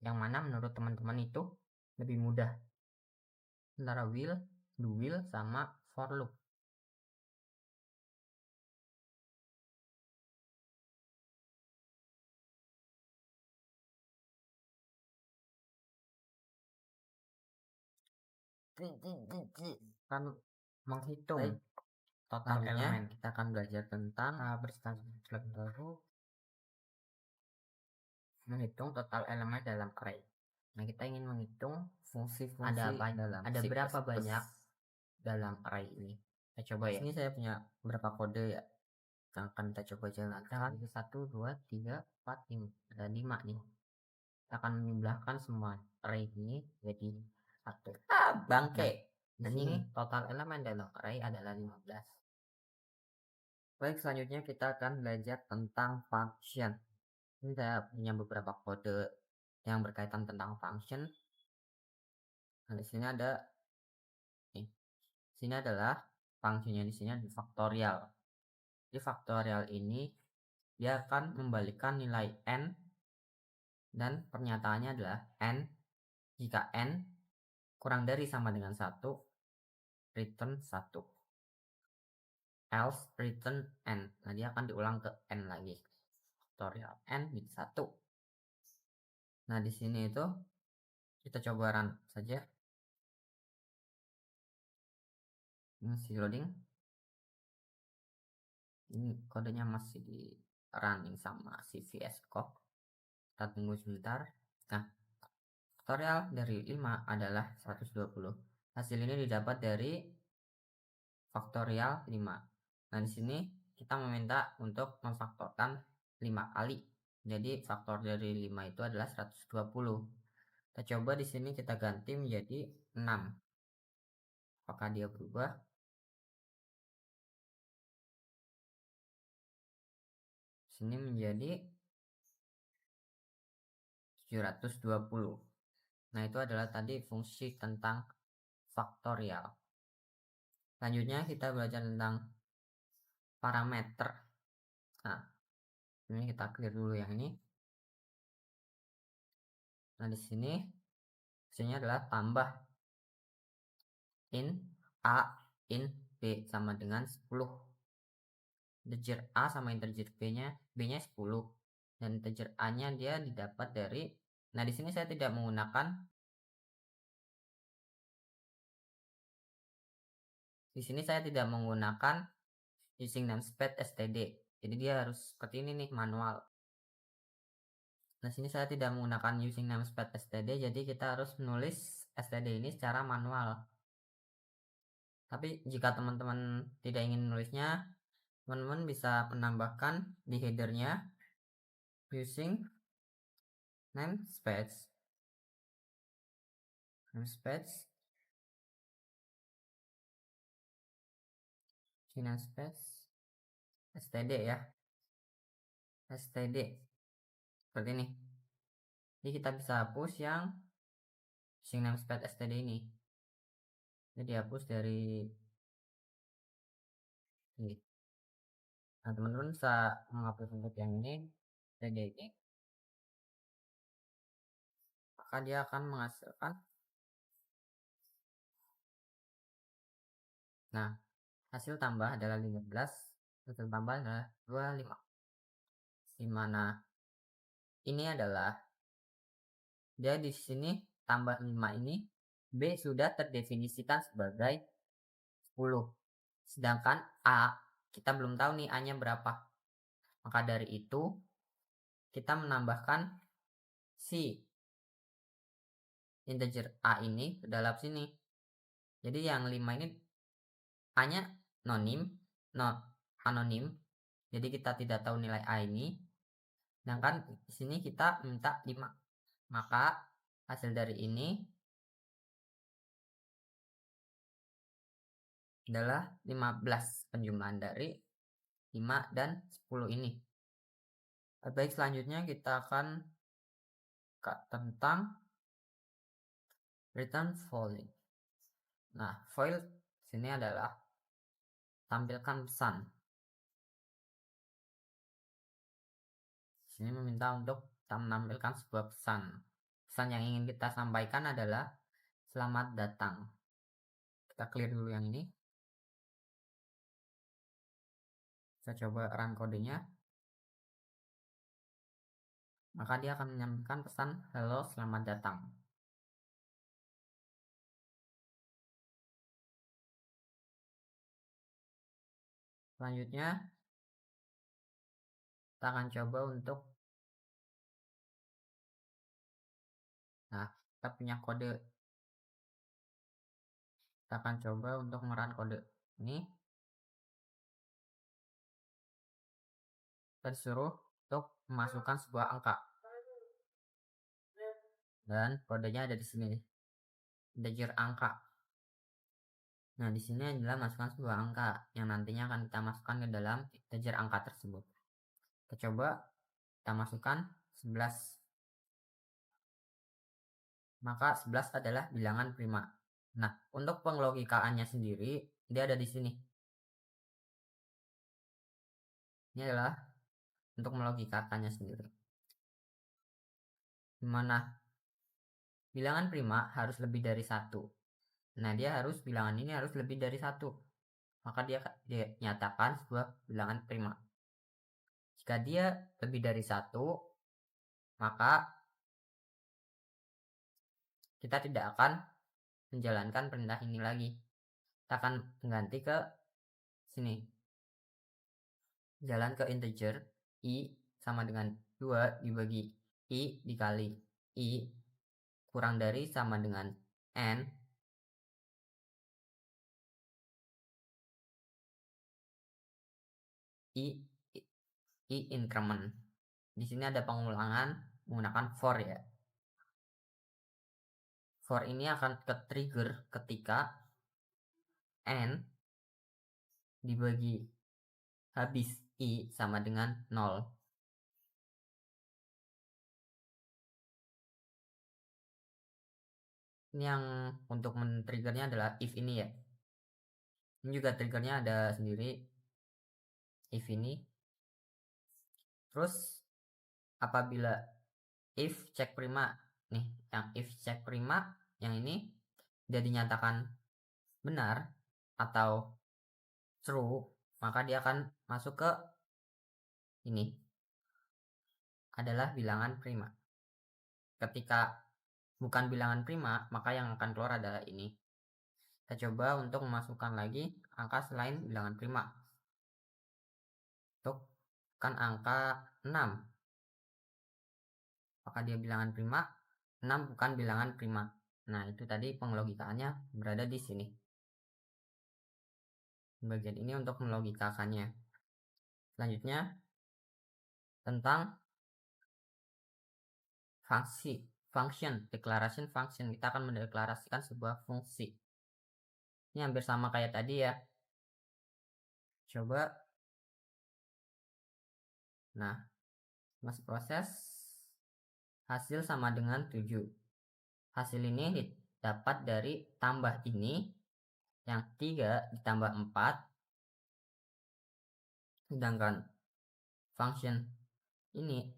yang mana menurut teman-teman itu lebih mudah antara while, do while sama for loop. Kan menghitung total elemen, kita akan belajar tentang menghitung total elemen dalam array. Nah, kita ingin menghitung fungsi-fungsi ada berapa banyak dalam array ini. Kita coba ya. Ini saya punya beberapa kode ya yang akan kita coba jalankan. 1, 2, 3, 4, 5. Ada 5 nih. Kita akan menjumlahkan semua array ini jadi 1. Bangke. Nah, ini total elemen dalam array adalah 15. Baik, selanjutnya kita akan belajar tentang function. Ini saya punya beberapa kode yang berkaitan tentang function. Nah, di sini ada sini adalah fungsinya, di sini ada faktorial. Di faktorial ini dia akan membalikan nilai n, dan pernyataannya adalah n jika n kurang dari sama dengan 1 return 1, else return n. Nah, dia akan diulang ke n lagi. Faktorial n bisa 1. Nah, di sini itu kita coba run saja. Ini masih loading. Ini kodenya masih di running sama si VS Code. Kita tunggu sebentar. Nah, faktorial dari 5 adalah 120. Hasil ini didapat dari faktorial 5. Nah, di sini kita meminta untuk memfaktorkan 5 kali. Jadi faktor dari 5 itu adalah 120. Kita coba di sini kita ganti menjadi 6. Apakah dia berubah? Sini menjadi 720. Nah, itu adalah tadi fungsi tentang faktorial. Selanjutnya kita belajar tentang parameter. Nah, ini kita clear dulu yang ini. Nah, di sini hasilnya adalah tambah in a in b sama dengan 10. Integer a sama integer b-nya 10 dan integer a-nya dia didapat dari, nah di sini saya tidak menggunakan, using namespace std. Jadi dia harus seperti ini nih, manual. Nah, sini saya tidak menggunakan using namespace std, jadi kita harus menulis std ini secara manual. Tapi jika teman-teman tidak ingin menulisnya, teman-teman bisa menambahkan di headernya using namespace std ya. std seperti ini. Jadi kita bisa hapus yang using namespace std ini. Jadi dihapus dari ini. Nah, teman-teman bisa menghapus untuk yang ini std ini, maka dia akan menghasilkan, nah, hasil tambah adalah 15, hasil tambah adalah 25. Dimana ini adalah dia di sini tambah 5 ini B sudah terdefinisikan sebagai 10. Sedangkan A kita belum tahu nih A nya berapa. Maka dari itu kita menambahkan si integer A ini ke dalam sini. Jadi yang 5 ini A nya anonim. Jadi kita tidak tahu nilai A ini. Sedangkan di sini kita minta 5. Maka hasil dari ini adalah 15, penjumlahan dari 5 dan 10 ini. Baik, selanjutnya kita akan tentang return following. Nah, foil sini adalah tampilkan pesan. Sini meminta untuk kita menampilkan sebuah pesan. Pesan yang ingin kita sampaikan adalah selamat datang. Kita clear dulu yang ini. Kita coba run kodenya. Maka dia akan menyampaikan pesan hello, selamat datang. Selanjutnya kita akan coba untuk, nah, kita punya kode. Kita akan coba untuk merun kode ini. Kita disuruh untuk memasukkan sebuah angka. Dan kodenya ada di sini. Integer angka. Nah, di sini adalah masukkan sebuah angka yang nantinya akan kita masukkan ke dalam integer angka tersebut. Kita coba kita masukkan 11. Maka 11 adalah bilangan prima. Nah, untuk penglogikaannya sendiri dia ada di sini. Ini adalah untuk melogikakannya sendiri. Dimana bilangan prima harus lebih dari 1. Nah, bilangan ini harus lebih dari 1. Maka dia nyatakan sebuah bilangan prima. Jika dia lebih dari 1, maka kita tidak akan menjalankan perintah ini lagi. Kita akan mengganti ke sini. Jalan ke integer i sama dengan 2 dibagi i dikali i kurang dari sama dengan n i increment. Di sini ada pengulangan menggunakan for ya. For ini akan ke-trigger ketika n dibagi habis i sama dengan 0. Ini yang untuk men-triggernya adalah if ini ya. Ini juga triggernya ada sendiri, if ini. Terus apabila if check prima nih, yang if check prima yang ini dia dinyatakan benar atau true, maka dia akan masuk ke ini adalah bilangan prima. Ketika bukan bilangan prima, maka yang akan keluar adalah ini. Kita coba untuk memasukkan lagi angka selain bilangan prima. Untuk kan angka 6. Apakah dia bilangan prima? 6 bukan bilangan prima. Nah, itu tadi penglogikaannya berada di sini. Bagian ini untuk melogikakannya. Selanjutnya tentang function, declaration function. Kita akan mendeklarasikan sebuah fungsi. Ini hampir sama kayak tadi ya. Coba. Nah, Masih proses. Hasil sama dengan 7. Hasil ini dapat dari tambah ini, yang 3 ditambah 4, sedangkan function ini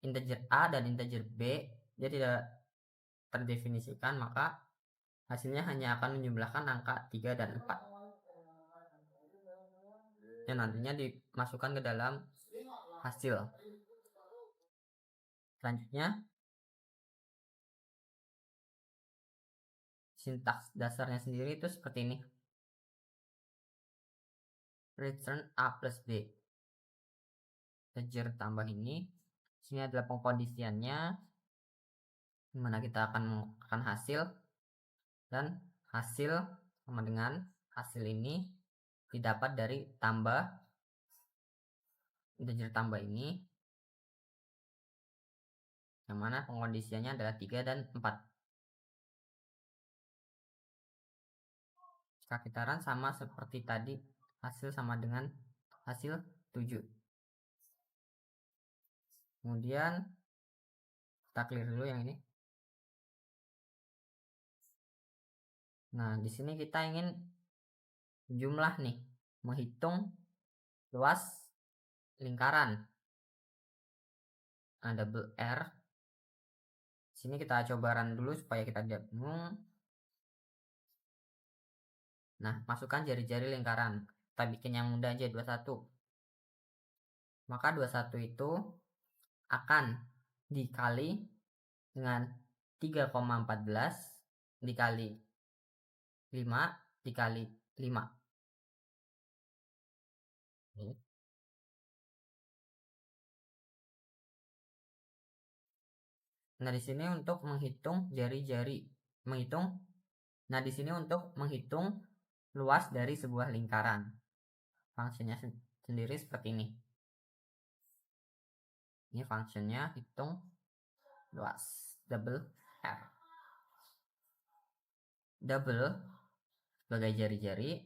integer A dan integer B dia tidak terdefinisikan, maka hasilnya hanya akan menjumlahkan angka 3 dan 4 yang nantinya dimasukkan ke dalam hasil. Selanjutnya, sintaks dasarnya sendiri itu seperti ini. Return A plus B. Integer tambah ini. Sini adalah pengkondisiannya, dimana kita akan hasil, dan hasil sama dengan hasil ini didapat dari tambah integer tambah ini, yang mana pengkondisiannya adalah 3 dan 4. Jika kita run sama seperti tadi, hasil sama dengan hasil 7. Kemudian kita clear dulu yang ini. Nah, di sini kita ingin jumlah nih, menghitung luas lingkaran. Nah, double R. Sini kita coba run dulu supaya kita tidak bingung. Nah, masukkan jari-jari lingkaran. Kita bikin yang mudah aja, 21. Maka 21 itu akan dikali dengan 3,14 dikali 5 dikali 5. Nah, di sini untuk menghitung jari-jari, Nah, di sini untuk menghitung luas dari sebuah lingkaran. Fungsinya sendiri seperti ini. Ini fungsinya hitung luas, double R. Double sebagai jari-jari.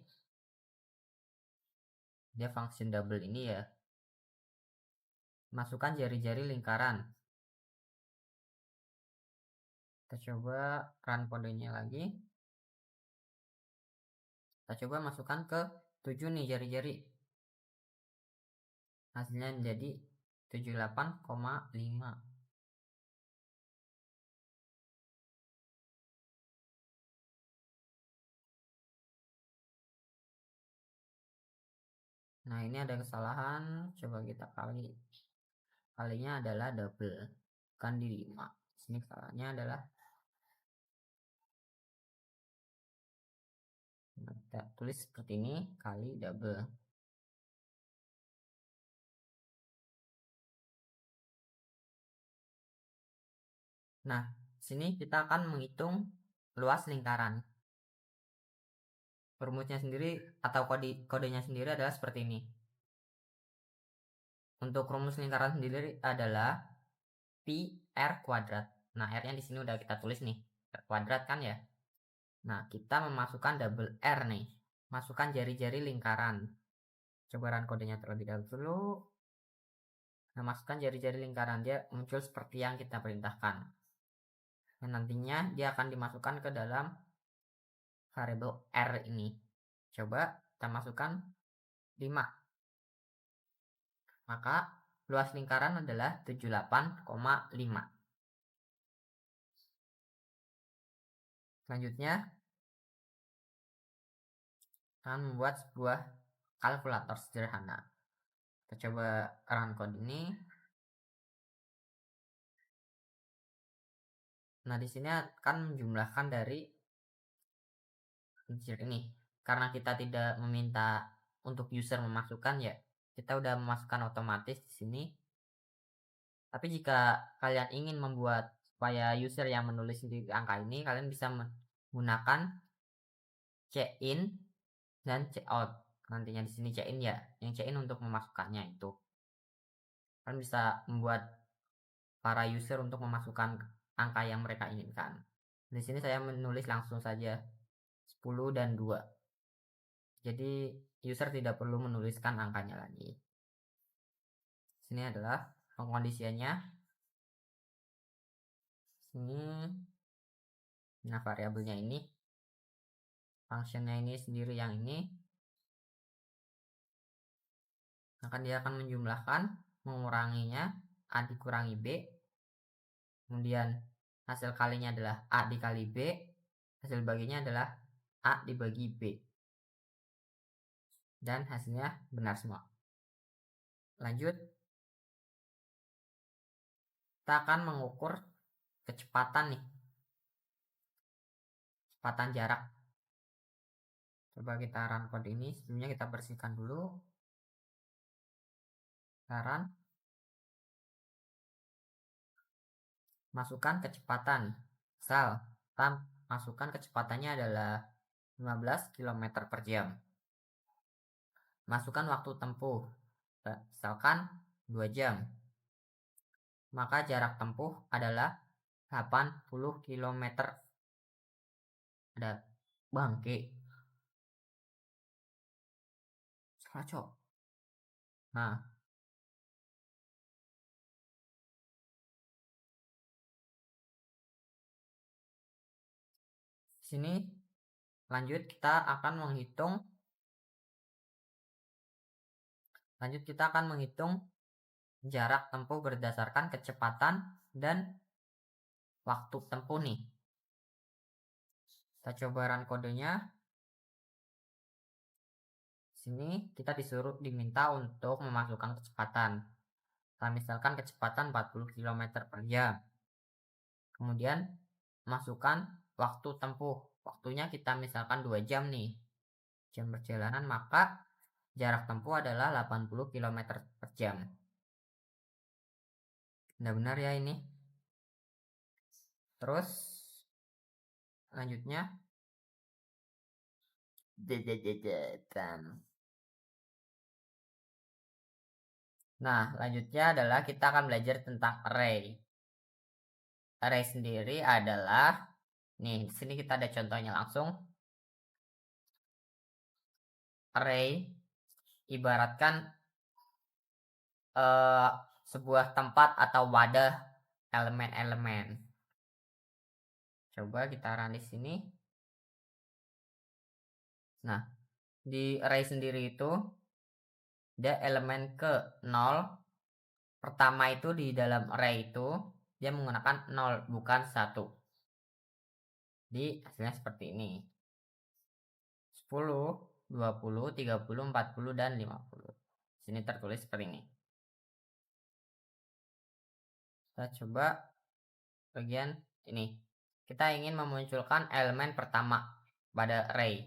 Dia function double ini ya. Masukkan jari-jari lingkaran. Kita coba run kodenya lagi. Kita coba masukkan ke 7 nih jari-jari. Hasilnya menjadi 78,5. Nah, ini ada kesalahan. Coba kita kali. Kalinya adalah double, bukan di 5. Sini kesalahannya adalah, kita tulis seperti ini, kali double. Nah, sini kita akan menghitung luas lingkaran. Rumusnya sendiri atau kodenya sendiri adalah seperti ini. Untuk rumus lingkaran sendiri adalah pi r kuadrat. Nah, r-nya di sini udah kita tulis nih, r kuadrat kan ya. Nah, kita memasukkan double r nih. Masukkan jari-jari lingkaran. Coba run kodenya terlebih dahulu. Nah, masukkan jari-jari lingkaran, dia muncul seperti yang kita perintahkan. Dan nantinya dia akan dimasukkan ke dalam variabel R ini. Coba kita masukkan 5. Maka luas lingkaran adalah 78,5. Selanjutnya, akan membuat sebuah kalkulator sederhana. Kita coba run code ini. Nah, di sini akan menjumlahkan dari integer ini. Karena kita tidak meminta untuk user memasukkan ya, kita udah memasukkan otomatis di sini. Tapi jika kalian ingin membuat supaya user yang menulis di angka ini, kalian bisa menggunakan check-in dan check-out. Nantinya di sini check-in ya, yang check-in untuk memasukkannya itu. Kalian bisa membuat para user untuk memasukkan angka yang mereka inginkan. Di sini saya menulis langsung saja 10 dan 2. Jadi user tidak perlu menuliskan angkanya lagi. Sini adalah pengkondisiannya. Sini, nah variabelnya ini, functionnya ini sendiri yang ini, maka dia akan menjumlahkan, menguranginya, A dikurangi B, kemudian hasil kalinya adalah A dikali B, hasil baginya adalah A dibagi B, dan hasilnya benar semua. Lanjut, kita akan mengukur kecepatan nih, kecepatan jarak. Coba kita run kode ini. Sebelumnya kita bersihkan dulu. Kita run. Masukkan kecepatan. Misal, kita masukkan kecepatannya adalah 15 km per jam. Masukkan waktu tempuh. Misalkan 2 jam. Maka jarak tempuh adalah 80 km. Ada bangke. Salah, cok. Nah, sini lanjut kita akan menghitung jarak tempuh berdasarkan kecepatan dan waktu tempuh nih. Kita coba run kodenya. Sini kita diminta untuk memasukkan kecepatan. Kita misalkan kecepatan 40 km per jam. Kemudian masukkan waktu tempuh. Waktunya kita misalkan 2 jam nih. Jam perjalanan, maka jarak tempuh adalah 80 km per jam. Benar-benar ya ini. Terus lanjutnya nah, lanjutnya adalah kita akan belajar tentang array. Array sendiri adalah nih, di sini kita ada contohnya langsung. Array ibaratkan sebuah tempat atau wadah elemen-elemen. Coba kita run di sini. Nah, di array sendiri itu dia elemen ke 0. Pertama itu di dalam array itu dia menggunakan 0 bukan 1. Jadi hasilnya seperti ini. 10, 20, 30, 40, dan 50. Sini tertulis seperti ini. Kita coba bagian ini. Kita ingin memunculkan elemen pertama pada array.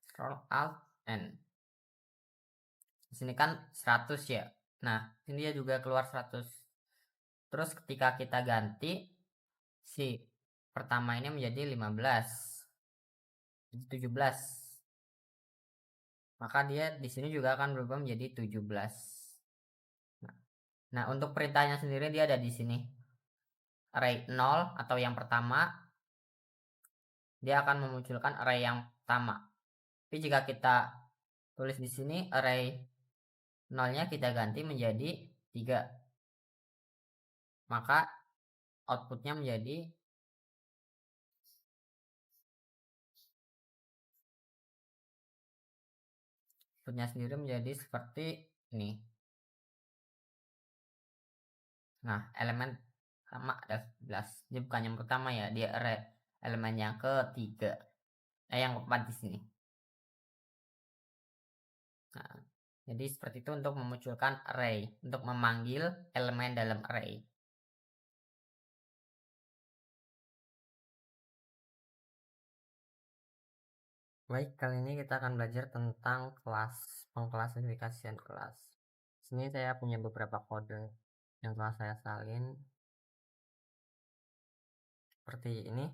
Scroll Alt N. Di sini kan 100 ya. Nah, ini dia juga keluar 100. Terus ketika kita ganti si pertama ini menjadi 15. Jadi 17. Maka dia di sini juga akan berubah menjadi 17. Nah, untuk perintahnya sendiri dia ada di sini. Array 0 atau yang pertama dia akan memunculkan array yang pertama. Tapi jika kita tulis di sini array 0-nya kita ganti menjadi 3. Maka outputnya menjadi sendiri menjadi seperti ini. Nah, elemen pertama ada 11. Ini bukan yang pertama ya, dia array elemen yang ketiga. Yang keempat di sini. Nah, jadi seperti itu untuk memunculkan array, untuk memanggil elemen dalam array. Baik, kali ini kita akan belajar tentang kelas, pengklasifikasian kelas. Sini saya punya beberapa kode yang telah saya salin seperti ini.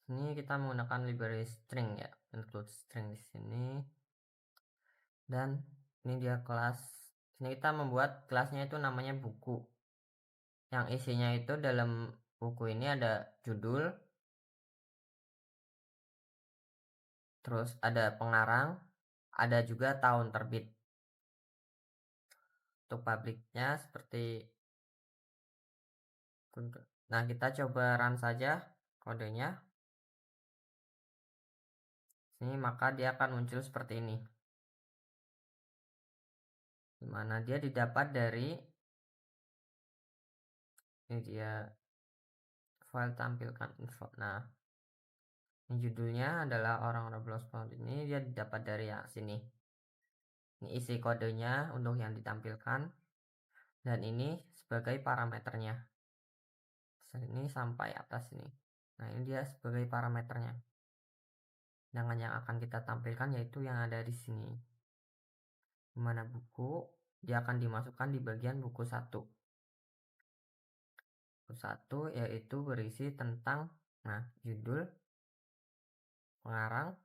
Ini kita menggunakan library string ya, include string di sini. Dan ini dia kelas. Sini kita membuat kelasnya itu namanya buku. Yang isinya itu dalam buku ini ada judul, terus ada pengarang, Ada juga tahun terbit. Untuk pabriknya seperti nah, kita coba run saja kodenya. Sini maka dia akan muncul seperti ini. Dimana dia didapat dari ini dia file tampilkan info. Nah, ini judulnya adalah orang Roblox Mode ini dia didapat dari yang sini. Ini isi kodenya untuk yang ditampilkan dan ini sebagai parameternya. Sini sampai atas ini. Nah, ini dia sebagai parameternya. Dengan yang akan kita tampilkan yaitu yang ada di sini. Dimana buku dia akan dimasukkan di bagian buku 1. Buku 1 yaitu berisi tentang judul, pengarang,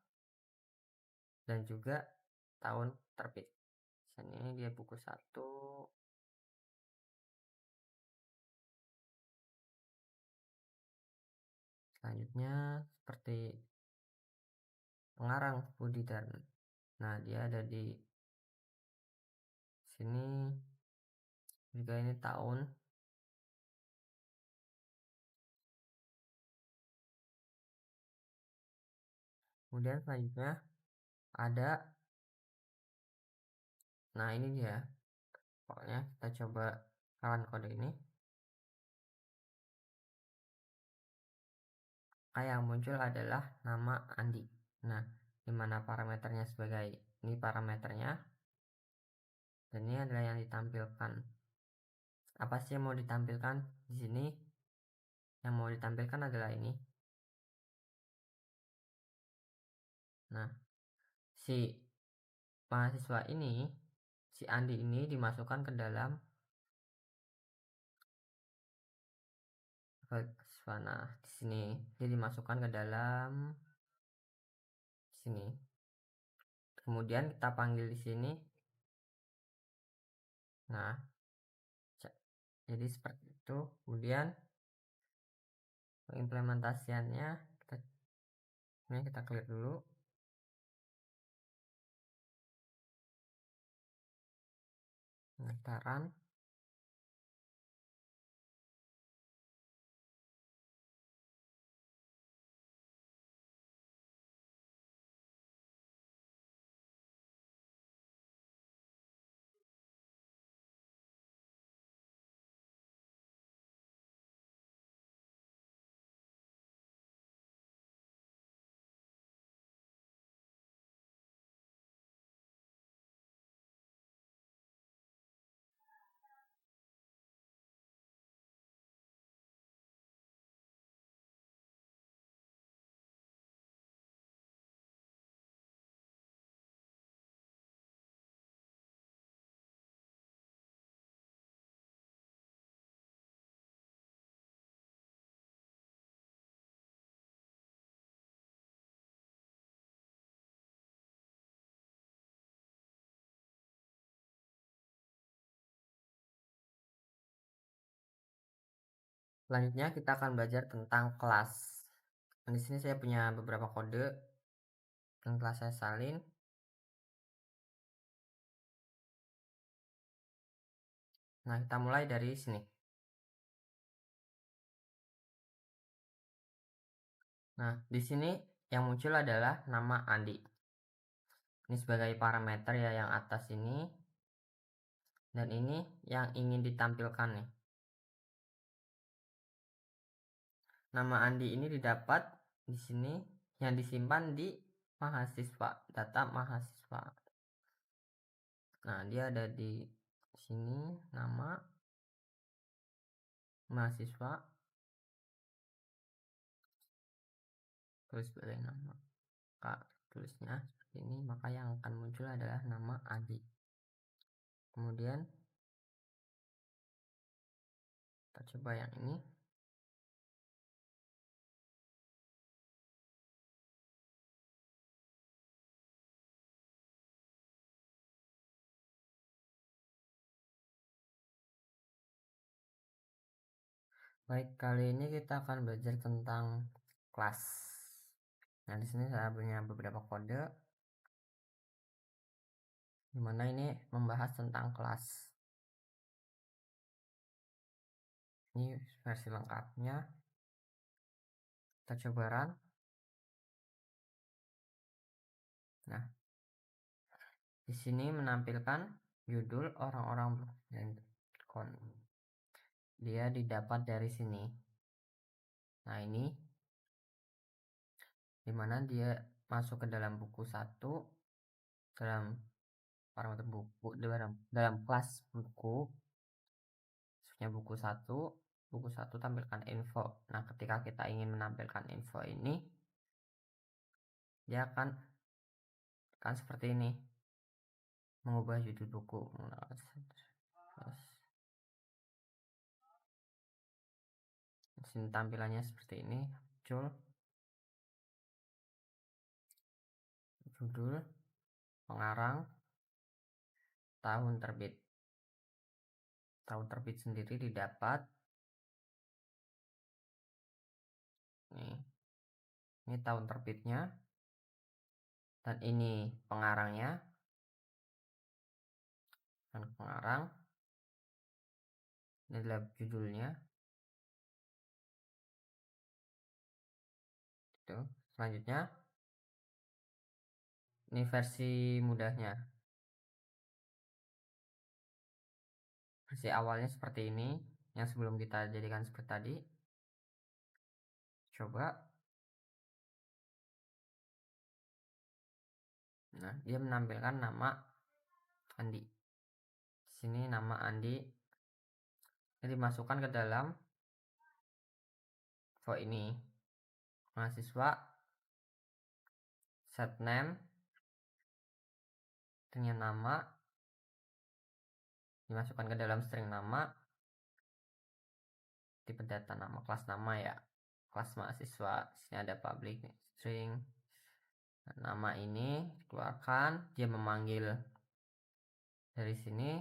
dan juga tahun terbit. Sini dia buku 1. Selanjutnya seperti pengarang Budi Dharma. Nah, dia ada di sini juga ini tahun. Kemudian selanjutnya ada, nah ini dia. Pokoknya kita coba kawan kode ini. Yang muncul adalah nama Andi. Nah, dimana parameternya sebagai ini parameternya, dan ini adalah yang ditampilkan. Apa sih yang mau ditampilkan di sini? Yang mau ditampilkan adalah ini. Nah, si mahasiswa ini, si Andi ini dimasukkan ke dalam nah di sini dia dimasukkan ke dalam sini. Kemudian kita panggil di sini. Nah, jadi seperti itu. Kemudian pengimplementasiannya kita clear dulu. Kita run. Selanjutnya kita akan belajar tentang kelas. Di sini saya punya beberapa kode yang telah saya salin. Nah, kita mulai dari sini. Nah, di sini yang muncul adalah nama Andi. Ini sebagai parameter ya yang atas ini. Dan ini yang ingin ditampilkan nih. Nama Andi ini didapat di sini yang disimpan di mahasiswa, data mahasiswa. Nah, dia ada di sini nama mahasiswa, tulis sebagai nama Kak, tulisnya seperti ini, maka yang akan muncul adalah nama Adi. Kemudian kita coba yang ini. Baik, kali ini kita akan belajar tentang kelas. Nah, di sini saya punya beberapa kode. dimana ini membahas tentang kelas. Ini versi lengkapnya. Kita coba run. Nah, di sini menampilkan judul orang-orang dan dia didapat dari sini. Nah, ini dimana dia masuk ke dalam buku 1, dalam parameter buku, dalam kelas buku, maksudnya buku 1 tampilkan info. Nah, ketika kita ingin menampilkan info ini, dia akan seperti ini, mengubah judul buku. Di sini tampilannya seperti ini, muncul judul, pengarang, tahun terbit. Tahun terbit sendiri didapat. Ini tahun terbitnya, dan ini pengarangnya, dan pengarang. Ini adalah judulnya. Itu. Selanjutnya, ini versi mudahnya. Versi awalnya seperti ini, yang sebelum kita jadikan seperti tadi. Coba. Nah, dia menampilkan nama Andi. Di sini nama Andi ini dimasukkan ke dalam info ini. Mahasiswa, set name dengan nama dimasukkan ke dalam string nama, tipe data nama, kelas nama ya, kelas mahasiswa. Sini ada public string. Nama ini dikeluarkan, dia memanggil dari sini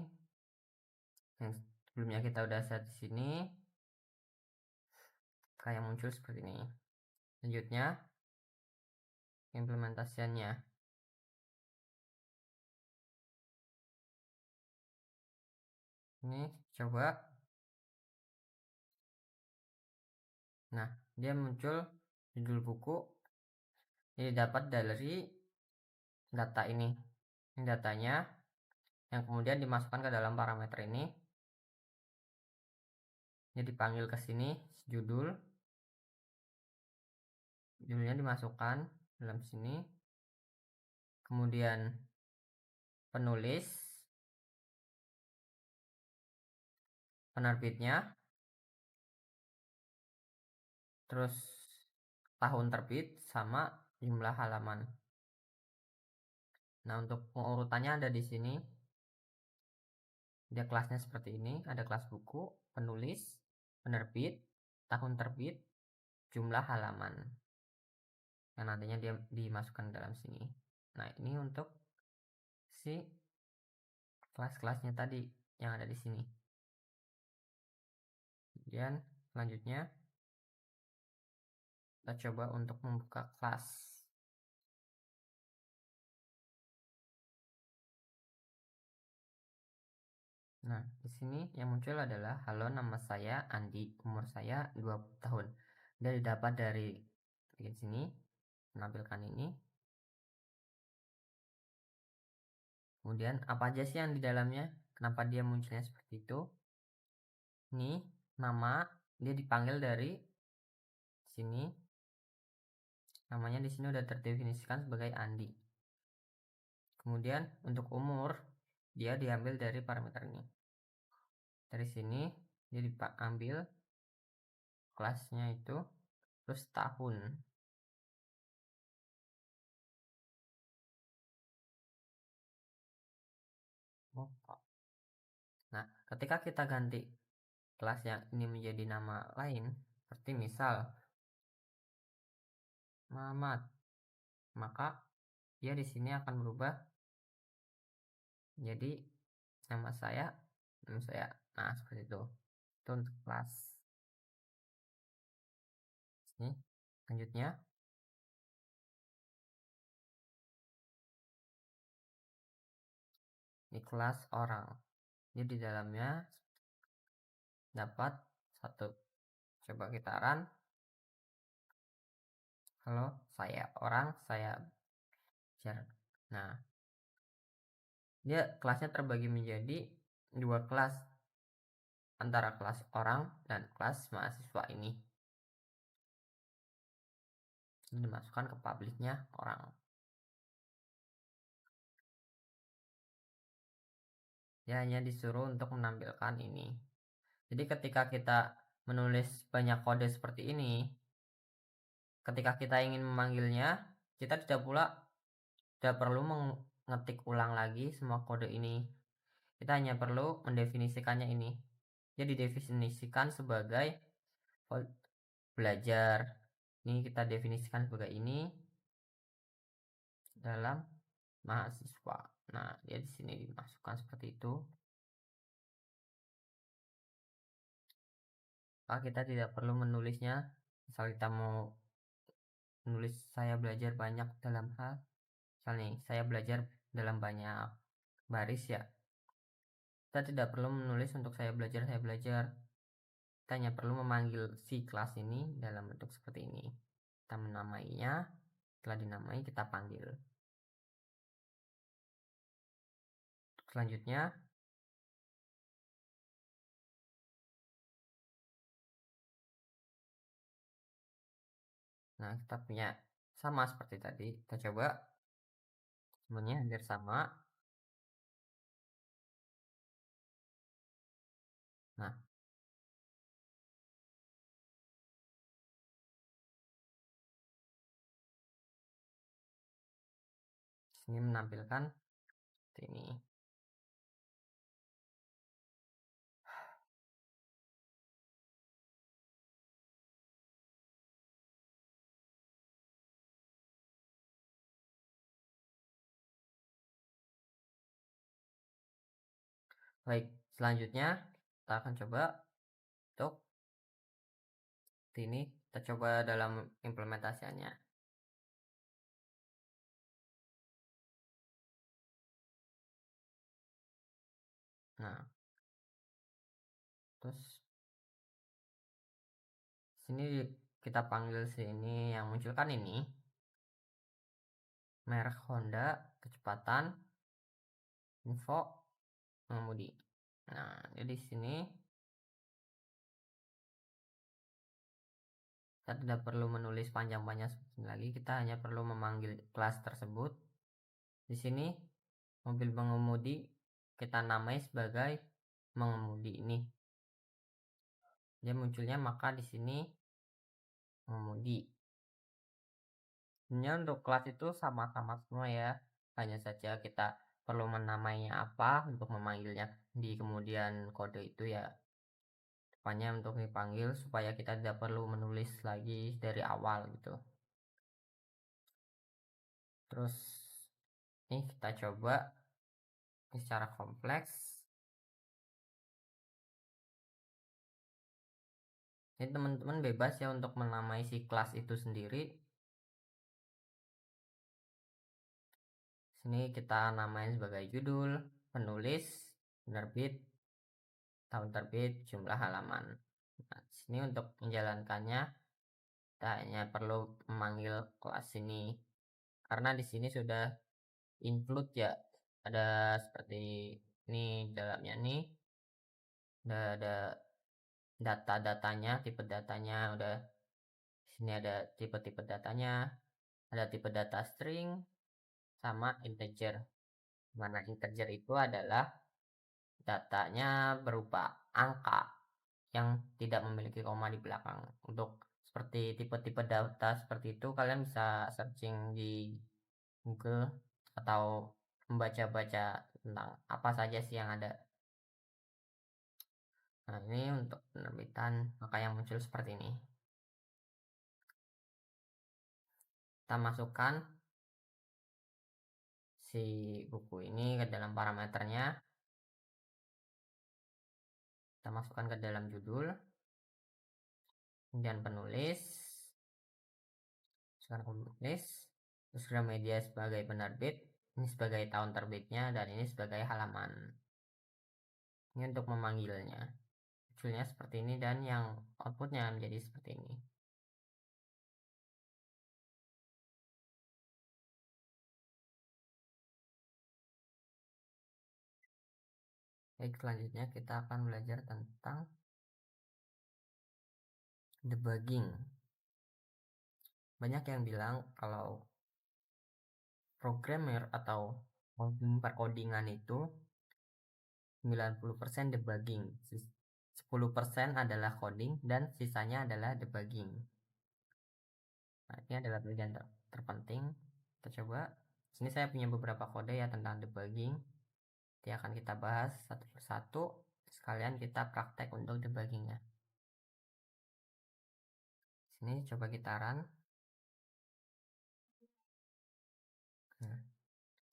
yang sebelumnya kita udah set di sini, kayak muncul seperti ini. Selanjutnya implementasiannya. Ini coba. Nah, dia muncul judul buku. Ini dapat dari data ini. Ini datanya yang kemudian dimasukkan ke dalam parameter ini. Ini dipanggil ke sini judul. Judulnya dimasukkan dalam sini. Kemudian penulis, penerbitnya, terus tahun terbit sama jumlah halaman. Nah, untuk pengurutannya ada di sini. Dia kelasnya seperti ini, ada kelas buku, penulis, penerbit, tahun terbit, jumlah halaman. Yang nantinya dia dimasukkan dalam sini. Nah, ini untuk si kelas-kelasnya tadi yang ada di sini. Kemudian selanjutnya kita coba untuk membuka kelas. Nah, di sini yang muncul adalah halo, nama saya Andi, umur saya 20 tahun. Dia didapat dari sini, menampilkan ini. Kemudian apa aja sih yang di dalamnya? Kenapa dia munculnya seperti itu? Ini nama, dia dipanggil dari sini. Namanya di sini udah terdefinisikan sebagai Andi. Kemudian untuk umur, dia diambil dari parameter ini. Dari sini dia diambil kelasnya itu, terus tahun. Nah, ketika kita ganti kelas yang ini menjadi nama lain, seperti misal Muhammad, maka dia di sini akan berubah jadi nama saya. Nah, seperti itu. Itu untuk kelas. Ini selanjutnya di kelas orang. Jadi di dalamnya dapat satu. Coba kita run. Kalau saya orang, saya belajar. Nah, dia kelasnya terbagi menjadi dua kelas, antara kelas orang dan kelas mahasiswa ini. Dimasukkan ke publiknya orang. Dia hanya disuruh untuk menampilkan ini. Jadi ketika kita menulis banyak kode seperti ini, ketika kita ingin memanggilnya, kita tidak perlu mengetik ulang lagi semua kode ini. Kita hanya perlu mendefinisikannya ini. Jadi didefinisikan sebagai belajar. Ini kita definisikan sebagai ini dalam mahasiswa. Nah, dia di sini dimasukkan seperti itu. Maka kita tidak perlu menulisnya. Misal kita mau menulis saya belajar banyak dalam hal, misalnya saya belajar dalam banyak baris ya. Kita tidak perlu menulis untuk saya belajar. Kita hanya perlu memanggil si kelas ini dalam bentuk seperti ini. Kita menamainya, setelah dinamai kita panggil. Selanjutnya, nah kita punya sama seperti tadi. Kita coba semuanya hampir sama. Nah, sini menampilkan seperti ini. Baik, selanjutnya kita akan coba untuk ini. Kita coba dalam implementasinya. Nah, terus sini kita panggil sini yang munculkan ini merek Honda, kecepatan, info, pengemudi. Nah, jadi sini kita tidak perlu menulis panjang-panjang lagi, kita hanya perlu memanggil kelas tersebut. Di sini mobil pengemudi kita namai sebagai mengemudi ini. Dia munculnya maka di sini mengemudi. Sebenarnya untuk kelas itu sama-sama semua ya. Hanya saja kita perlu menamainya apa untuk memanggilnya di kemudian kode itu ya. Depannya untuk dipanggil supaya kita tidak perlu menulis lagi dari awal gitu. Terus ini kita coba secara kompleks. Ini teman-teman bebas ya untuk menamai si kelas itu sendiri. Sini kita namain sebagai judul, penulis, penerbit, tahun terbit, jumlah halaman. Nah, sini untuk menjalankannya kita hanya perlu memanggil kelas ini karena di sini sudah include ya, ada seperti ini dalamnya nih, udah ada data-datanya, tipe datanya, udah sini ada tipe-tipe datanya, ada tipe data string sama integer. Mana integer itu adalah datanya berupa angka yang tidak memiliki koma di belakang. Untuk seperti tipe-tipe data seperti itu kalian bisa searching di Google atau membaca-baca tentang apa saja sih yang ada. Nah, ini untuk penerbitan maka yang muncul seperti ini. Kita masukkan si buku ini ke dalam parameternya. Kita masukkan ke dalam judul, kemudian penulis, terus Gramedia sebagai penerbit, Ini sebagai tahun terbitnya dan ini sebagai halaman. Ini untuk memanggilnya. Munculnya seperti ini dan yang outputnya menjadi seperti ini. Baik, selanjutnya kita akan belajar tentang debugging. Banyak yang bilang kalau programmer atau perkodingan itu 90% debugging, 10% adalah coding dan sisanya adalah debugging. Nah, ini adalah bagian terpenting. Kita coba. Sini saya punya beberapa kode ya tentang debugging. Nanti akan kita bahas satu persatu. Sekalian kita praktek untuk debuggingnya. Sini coba kita run. Nah,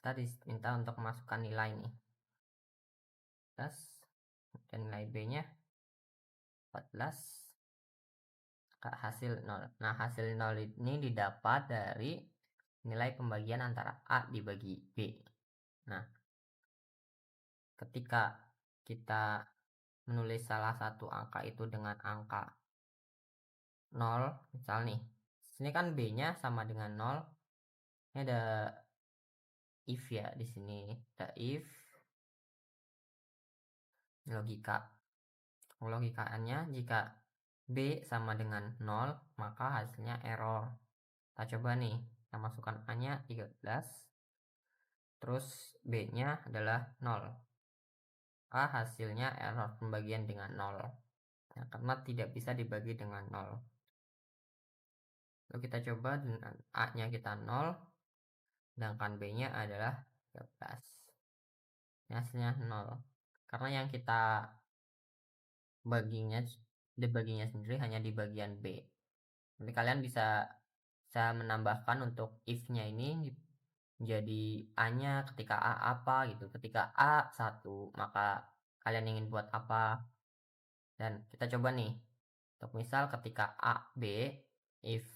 kita diminta untuk memasukkan nilai nih. Plus, dan nilai B-nya 14. Hasil 0. Nah, hasil 0 ini didapat dari nilai pembagian antara A dibagi B. Nah, ketika kita menulis salah satu angka itu dengan angka 0, misal nih, sini kan B-nya sama dengan 0. Ini ada if ya di sini. Ada if logikanya jika B sama dengan 0, maka hasilnya error. Kita coba nih, kita masukkan A-nya 13, terus B-nya adalah 0. A hasilnya error pembagian dengan 0. Nah, karena tidak bisa dibagi dengan 0. Lalu kita coba dengan A-nya kita 0, sedangkan B-nya adalah 13. Ini hasilnya 0. Karena yang kita debuggingnya sendiri hanya di bagian B. Tapi kalian bisa menambahkan untuk if-nya ini menjadi A-nya ketika A apa gitu. Ketika A 1, maka kalian ingin buat apa. Dan kita coba nih. Untuk misal ketika A B if.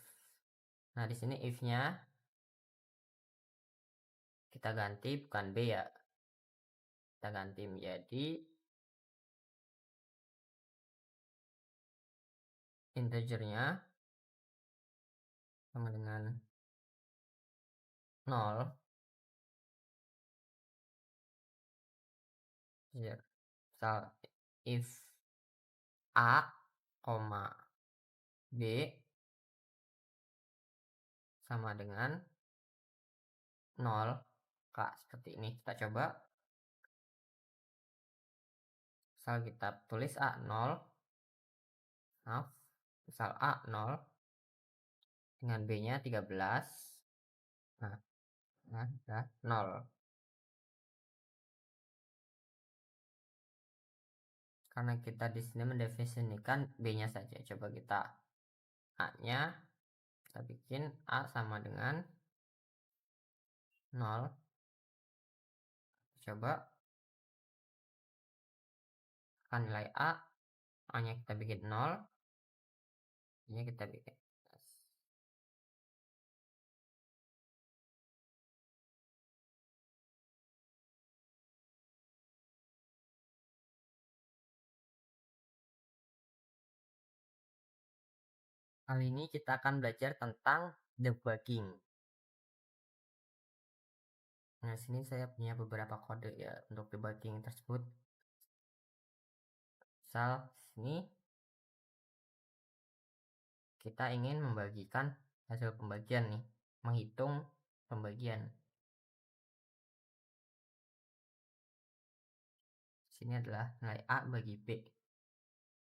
Nah, di sini if-nya kita ganti bukan B ya. Kita ganti menjadi integernya sama dengan 0. Misal if A, B sama dengan 0, seperti ini. Kita coba. Misal kita tulis A 0. Misal A 0 dengan B-nya 13. Nah, sudah 0. Karena kita di sini mendefinisikan B-nya saja. Coba kita A-nya kita bikin A sama dengan 0. Coba kan nilai A-nya kita bikin 0. Ini kita bikin. Kali ini kita akan belajar tentang debugging. Nah, sini saya punya beberapa kode ya untuk debugging tersebut. Misal sini kita ingin membagikan hasil pembagian nih, menghitung pembagian. Sini adalah nilai A bagi B.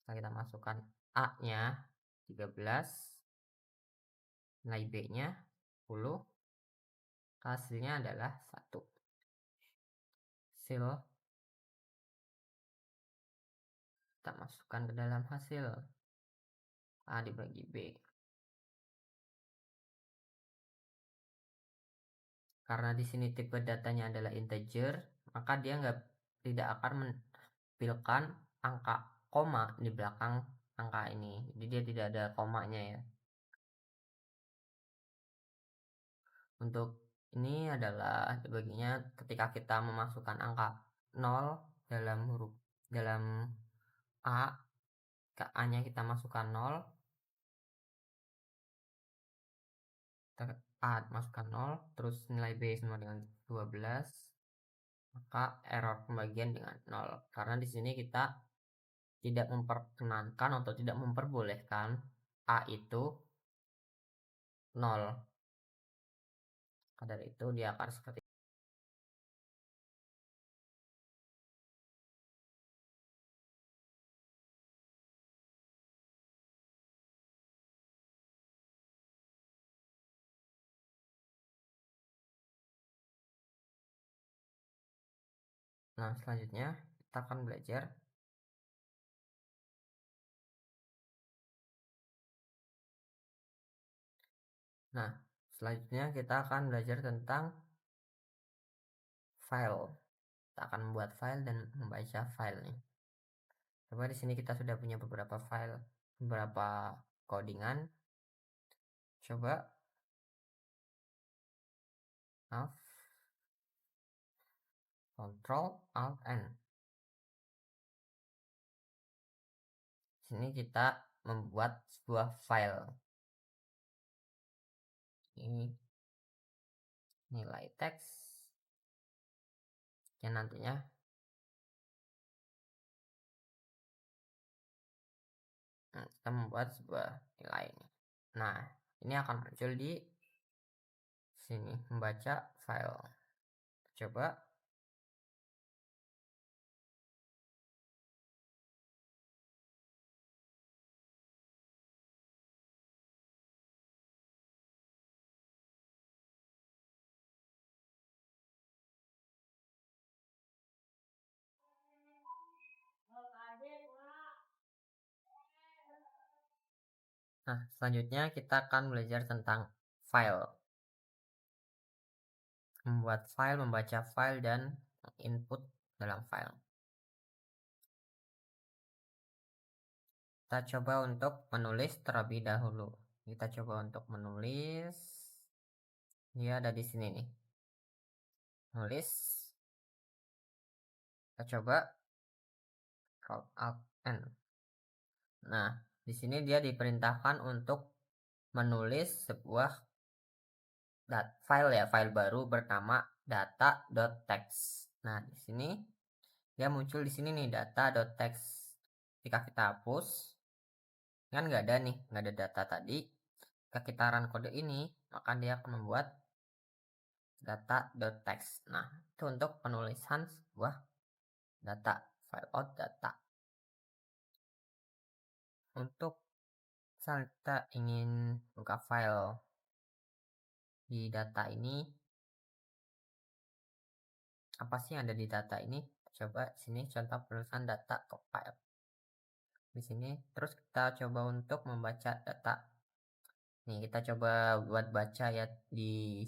Kita masukkan A-nya 13, nilai B-nya 10, hasilnya adalah 1. Hasil kita masukkan ke dalam hasil A dibagi B. Karena di sini tipe datanya adalah integer, maka dia tidak akan menampilkan angka koma di belakang angka ini. Jadi dia tidak ada komanya ya. Untuk Ini adalah bagiannya ketika kita memasukkan angka 0 dalam A, ke A-nya kita masukkan 0, A masukkan 0, terus nilai B sama dengan 12, maka error pembagian dengan 0. Karena di sini kita tidak memperkenankan atau tidak memperbolehkan A itu 0. Dari itu dia akan seperti. Nah, selanjutnya kita akan belajar. Nah, selanjutnya kita akan belajar tentang file. Kita akan membuat file dan membaca file nih. Coba di sini kita sudah punya beberapa file, beberapa codingan. Coba Ctrl Alt N. Sini kita membuat sebuah file. Ini nilai teks yang nantinya kita membuat sebuah nilai ini. Nah, ini akan muncul di sini membaca file. Coba Nah, selanjutnya kita akan belajar tentang file. Membuat file, membaca file, dan input dalam file. Kita coba untuk menulis terlebih dahulu. Kita coba untuk menulis. Dia ada di sini nih. Nulis. Kita coba Alt N. Nah, di sini dia diperintahkan untuk menulis sebuah file baru bernama data.txt. Nah, di sini dia muncul di sini nih data.txt. Jika kita hapus, kan nggak ada data tadi. Jika kita run kode ini, maka dia akan membuat data.txt. Nah, itu untuk penulisan sebuah data, file out data. Untuk kita ingin buka file di data ini, apa sih yang ada di data ini? Coba sini contoh penulisan data ke file. Di sini terus kita coba untuk membaca data. Nih, kita coba buat baca ya di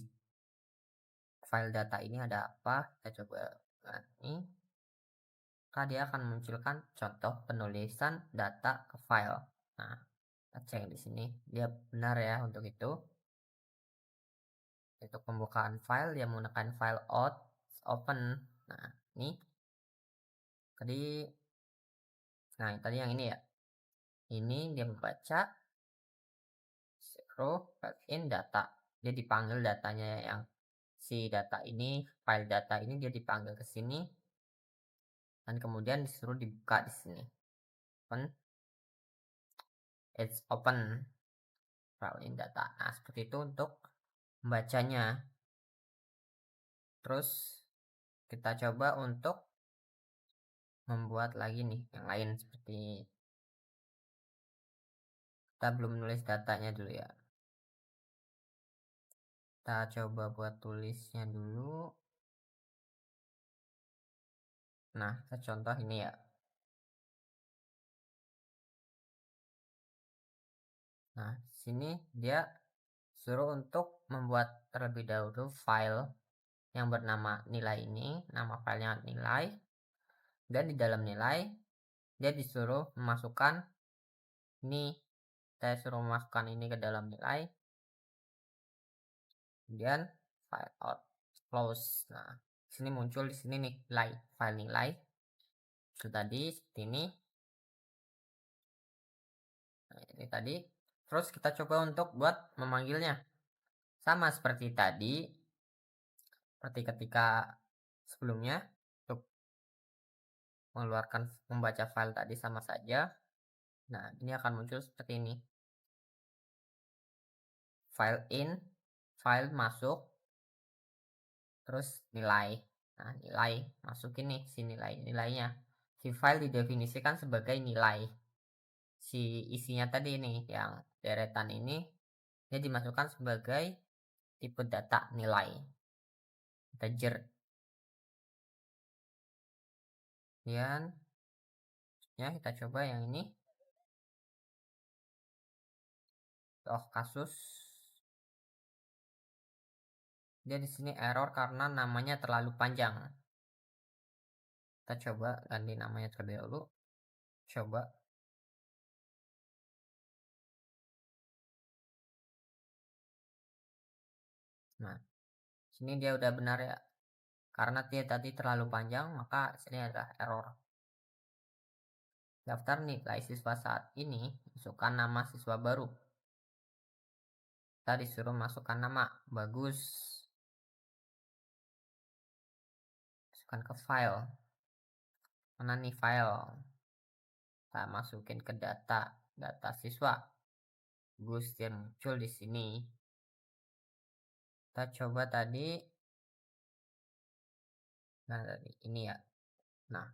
file data ini ada apa. Kita coba ini. Maka dia akan memunculkan contoh penulisan data ke file. Nah, kita cek di sini dia benar ya untuk itu. Untuk pembukaan file dia menggunakan file out open. Nah, ini tadi yang ini ya. Ini dia membaca zero in data. Dia dipanggil datanya yang si data ini, file data ini dia dipanggil ke sini dan kemudian disuruh dibuka di sini. It's open file in data. Nah, seperti itu untuk membacanya. Terus kita coba untuk membuat lagi nih yang lain seperti kita belum nulis datanya dulu ya. Kita coba buat tulisnya dulu. Nah, kita contoh ini ya. Nah, sini dia suruh untuk membuat terlebih dahulu file yang bernama nilai ini, nama filenya nilai, dan di dalam nilai dia disuruh memasukkan ini, saya suruh memasukkan ini ke dalam nilai, kemudian file out, close. Nah, sini muncul di sini nih nilai, file nilai. Itu tadi seperti ini. Nah, ini tadi. Terus kita coba untuk buat memanggilnya. Sama seperti tadi, seperti ketika sebelumnya, untuk mengeluarkan membaca file tadi sama saja. Nah, ini akan muncul seperti ini. File in, file masuk, terus nilai. Nah, nilai masukin nih si nilainya. Si file didefinisikan sebagai nilai. Si isinya tadi nih yang deretan ini dia dimasukkan sebagai tipe data nilai integer. Kemudian ya kita coba yang ini. Oh, kasus dia di sini error karena namanya terlalu panjang. Kita coba ganti namanya terlebih dahulu. Coba. Nah, sini dia udah benar ya. Karena dia tadi terlalu panjang, maka sini adalah error. Daftar nilai siswa saat ini, masukkan nama siswa baru. Kita disuruh masukkan nama, bagus. Masukkan ke file. Mana nih file? Kita masukin ke data siswa. Bagus, dia muncul di sini. Kita coba tadi. Nah, ini ya. Nah,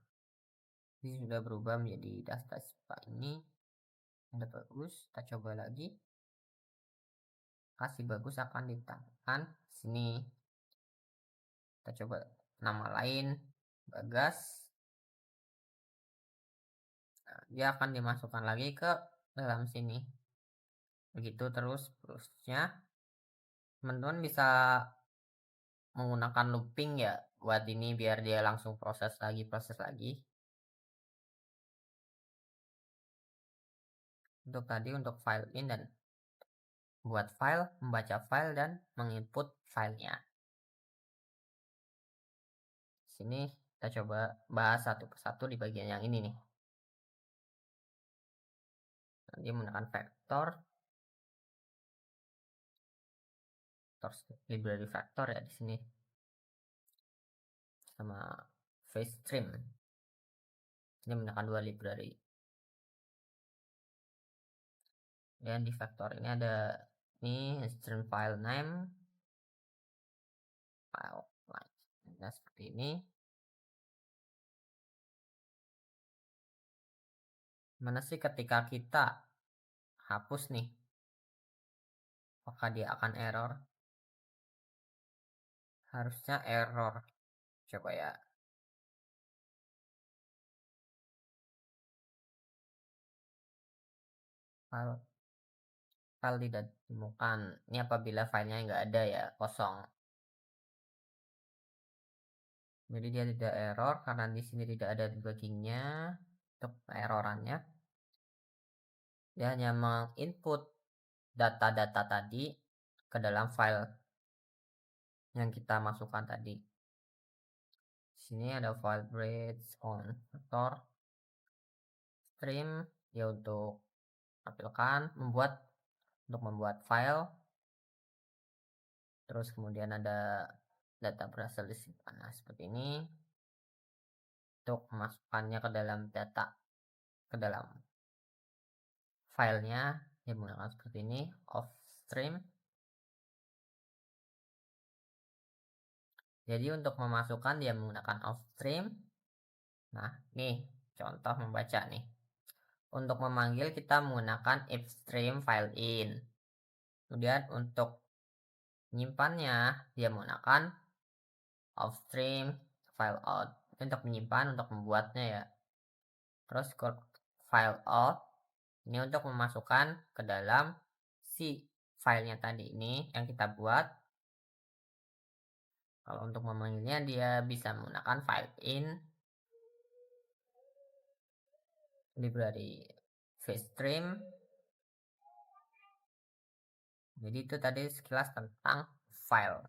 ini sudah berubah menjadi data siswa ini. Udah bagus, kita coba lagi. Kasih bagus akan ditambahkan sini. Kita coba nama lain, Bagas. Nah, dia akan dimasukkan lagi ke dalam sini. Begitu terusnya. Teman-teman bisa menggunakan looping ya buat ini biar dia langsung proses lagi. Untuk tadi untuk file in dan buat file, membaca file dan menginput filenya. Sini kita coba bahas satu persatu di bagian yang ini nih. Nanti menggunakan vector library vector ya di sini sama FaceStream. Ini menggunakan dua library. Dan di vector ini ada ini string file name, file line. Nah, seperti ini. Mana sih ketika kita hapus nih, apakah dia akan error? Harusnya error. Coba ya. File tidak ditemukan. Ini apabila filenya nggak ada ya, kosong. Jadi dia tidak error karena di sini tidak ada debuggingnya untuk errorannya. Dia hanya menginput data-data tadi ke dalam file yang kita masukkan tadi. Sini ada file bridge on vector stream ya untuk tampilkan untuk membuat file. Terus kemudian ada data berhasil disimpan. Nah, seperti ini untuk memasukkannya ke dalam filenya dia menggunakan seperti ini off stream. Jadi untuk memasukkan dia menggunakan off stream. Nah, nih contoh membaca nih. Untuk memanggil kita menggunakan if stream file in. Kemudian untuk menyimpannya dia menggunakan off stream file out. Untuk menyimpan, untuk membuatnya ya. Terus file out ini untuk memasukkan ke dalam si filenya tadi ini yang kita buat. Kalau untuk memanggilnya dia bisa menggunakan file in library FaceStream. Jadi itu tadi sekilas tentang file.